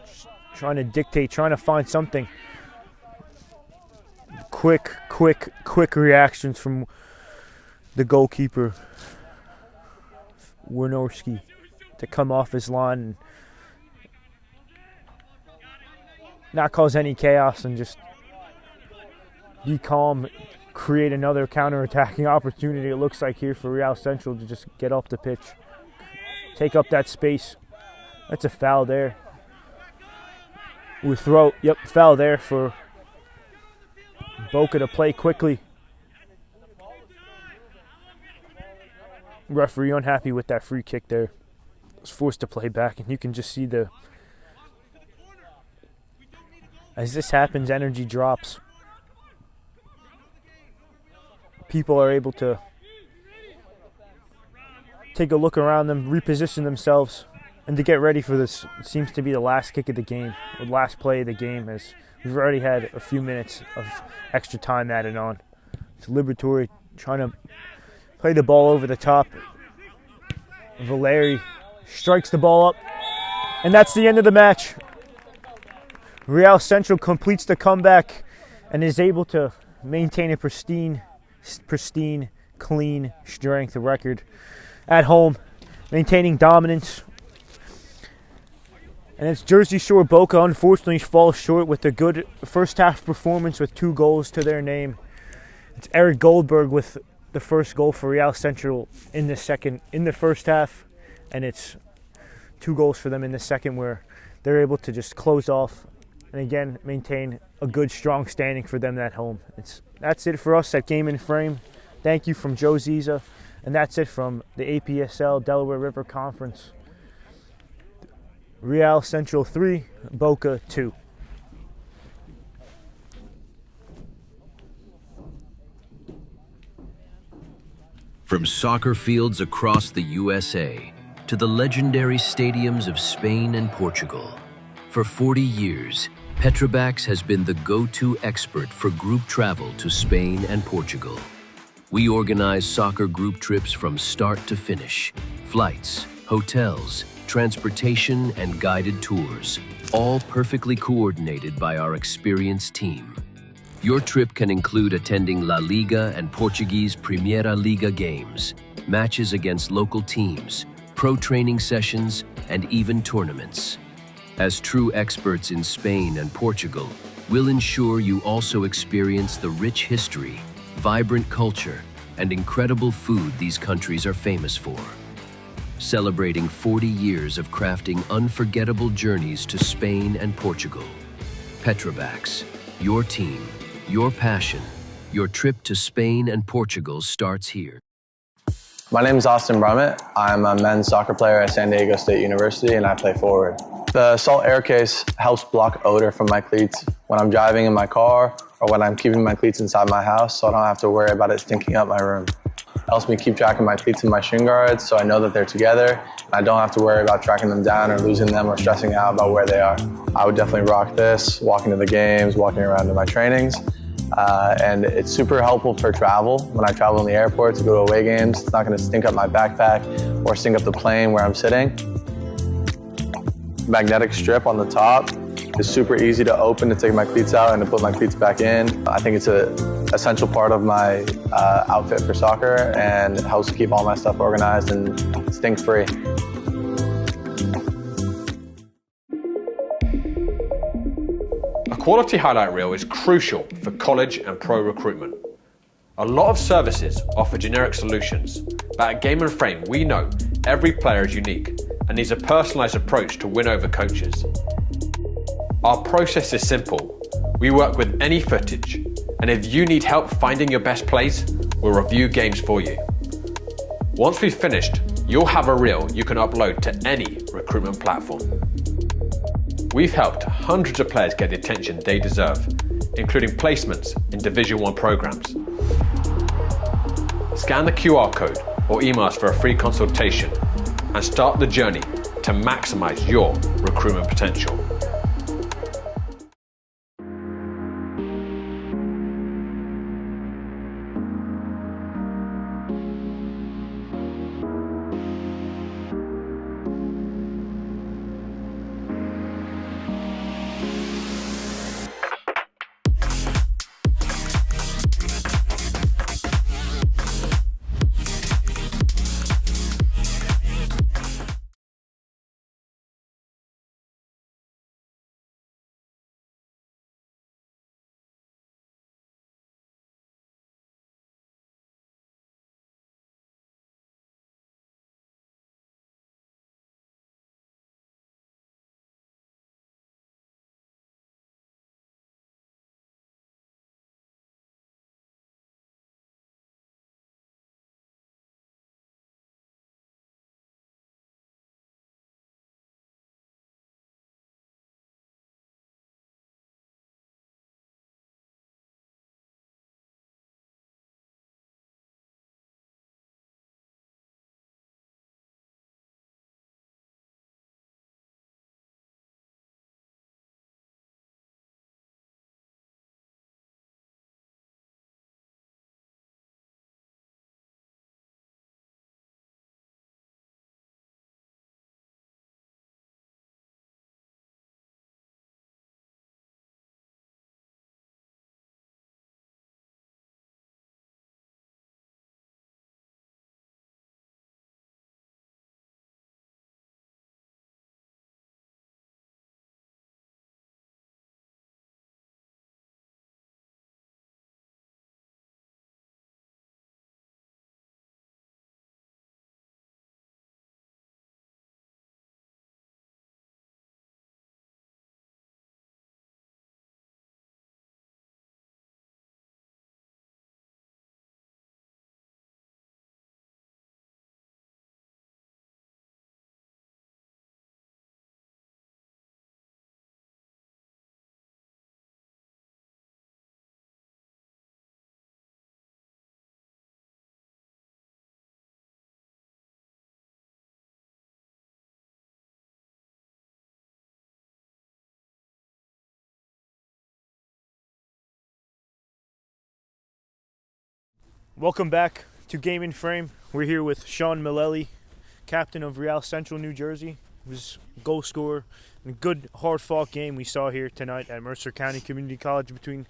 [SPEAKER 3] Just trying to dictate, trying to find something. Quick reactions from the goalkeeper, Wynorski, to come off his line and not cause any chaos and just be calm, create another counter-attacking opportunity, it looks like here for Real Central to just get off the pitch, take up that space. That's a foul there. Foul there for Boca to play quickly. Referee unhappy with that free kick there. Was forced to play back, and you can just see as this happens, energy drops. People are able to take a look around them, reposition themselves, and to get ready for this. It seems to be the last kick of the game, or last play of the game, as we've already had a few minutes of extra time added on. It's Liberatore trying to play the ball over the top. Valeri strikes the ball up, and that's the end of the match. Real Central completes the comeback and is able to maintain a pristine, clean strength record at home, maintaining dominance. And it's Jersey Shore Boca unfortunately falls short with a good first half performance with 2 goals to their name. It's Eric Goldberg with the first goal for Real Central in the first half, and it's 2 goals for them in the second, where they're able to just close off and again maintain a good strong standing for them at home. That's it for us at Game and Frame. Thank you from Joe Ziza, and that's it from the APSL Delaware River Conference. Real Central 3, Boca 2.
[SPEAKER 4] From soccer fields across the USA to the legendary stadiums of Spain and Portugal, for 40 years, Petrobax has been the go-to expert for group travel to Spain and Portugal. We organize soccer group trips from start to finish, flights, hotels, transportation, and guided tours, all perfectly coordinated by our experienced team. Your trip can include attending La Liga and Portuguese Primeira Liga games, matches against local teams, pro training sessions, and even tournaments. As true experts in Spain and Portugal, we'll ensure you also experience the rich history, vibrant culture, and incredible food these countries are famous for. Celebrating 40 years of crafting unforgettable journeys to Spain and Portugal. Petrobax, your team, your passion, your trip to Spain and Portugal starts here.
[SPEAKER 5] My name is Austin Brummett. I'm a men's soccer player at San Diego State University and I play forward. The Salt Air Case helps block odor from my cleats when I'm driving in my car or when I'm keeping my cleats inside my house so I don't have to worry about it stinking up my room. It helps me keep track of my cleats and my shin guards so I know that they're together and I don't have to worry about tracking them down or losing them or stressing out about where they are. I would definitely rock this, walking to the games, walking around to my trainings. And it's super helpful for travel. When I travel in the airport to go to away games, it's not going to stink up my backpack or stink up the plane where I'm sitting. Magnetic strip on the top is super easy to open to take my cleats out and to put my cleats back in. I think it's an essential part of my outfit for soccer and it helps keep all my stuff organized and stink-free.
[SPEAKER 6] A quality highlight reel is crucial for college and pro recruitment. A lot of services offer generic solutions, but at Game and Frame we know every player is unique and needs a personalised approach to win over coaches. Our process is simple. We work with any footage, and if you need help finding your best plays, we'll review games for you. Once we've finished, you'll have a reel you can upload to any recruitment platform. We've helped hundreds of players get the attention they deserve, including placements in Division I programs. Scan the QR code or email us for a free consultation and start the journey to maximize your recruitment potential.
[SPEAKER 3] Welcome back to Game in Frame. We're here with Sean Millelli, captain of Real Central, New Jersey. He was a goal scorer in a good, hard-fought game we saw here tonight at Mercer County Community College between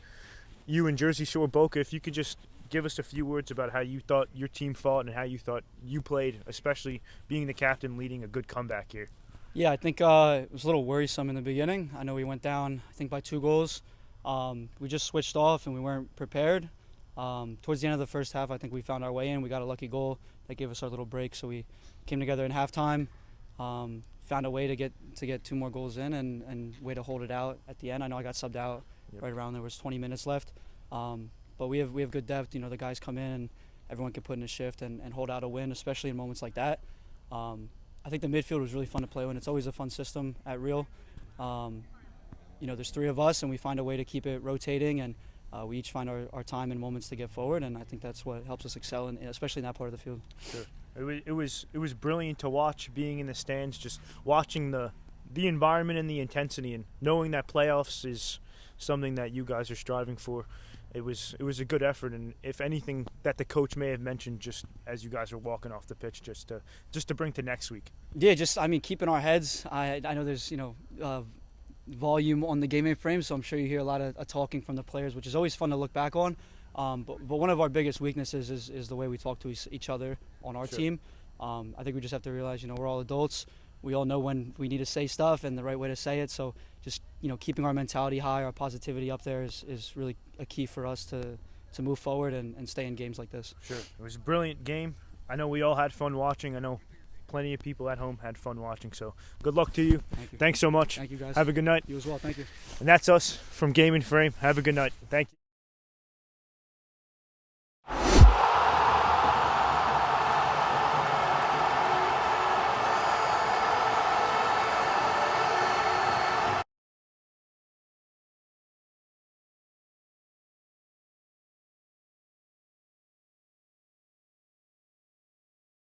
[SPEAKER 3] you and Jersey Shore Boca. If you could just give us a few words about how you thought your team fought and how you thought you played, especially being the captain leading a good comeback here.
[SPEAKER 7] Yeah, I think it was a little worrisome in the beginning. I know we went down, I think, by 2 goals. We just switched off and we weren't prepared. Towards the end of the first half, I think we found our way in. We got a lucky goal that gave us our little break, so we came together in halftime, found a way to get 2 more goals in and way to hold it out at the end. I know I got subbed out right around there was 20 minutes left, but we have good depth. You know, the guys come in and everyone can put in a shift and hold out a win, especially in moments like that. I think the midfield was really fun to play with. It's always a fun system at Real. You know, there's 3 of us, and we find a way to keep it rotating, and we each find our time and moments to get forward, and I think that's what helps us excel, especially in that part of the field.
[SPEAKER 3] Sure. It was brilliant to watch, being in the stands, just watching the environment and the intensity, and knowing that playoffs is something that you guys are striving for. It was a good effort, and if anything that the coach may have mentioned just as you guys are walking off the pitch, just to bring to next week.
[SPEAKER 7] Yeah, keeping our heads. I know there's volume on the game frame, so I'm sure you hear a lot of talking from the players, which is always fun to look back on. But one of our biggest weaknesses is the way we talk to each other on our team. I think we just have to realize, we're all adults. We all know when we need to say stuff and the right way to say it. So just, keeping our mentality high, our positivity up there is really a key for us to move forward and stay in games like this.
[SPEAKER 3] Sure. It was a brilliant game. I know we all had fun watching. I know plenty of people at home had fun watching. So good luck to you.
[SPEAKER 7] Thank you.
[SPEAKER 3] Thanks so much.
[SPEAKER 7] Thank you, guys.
[SPEAKER 3] Have a good night.
[SPEAKER 7] You as well. Thank you.
[SPEAKER 3] And that's us from Game in Frame. Have a good night. Thank you.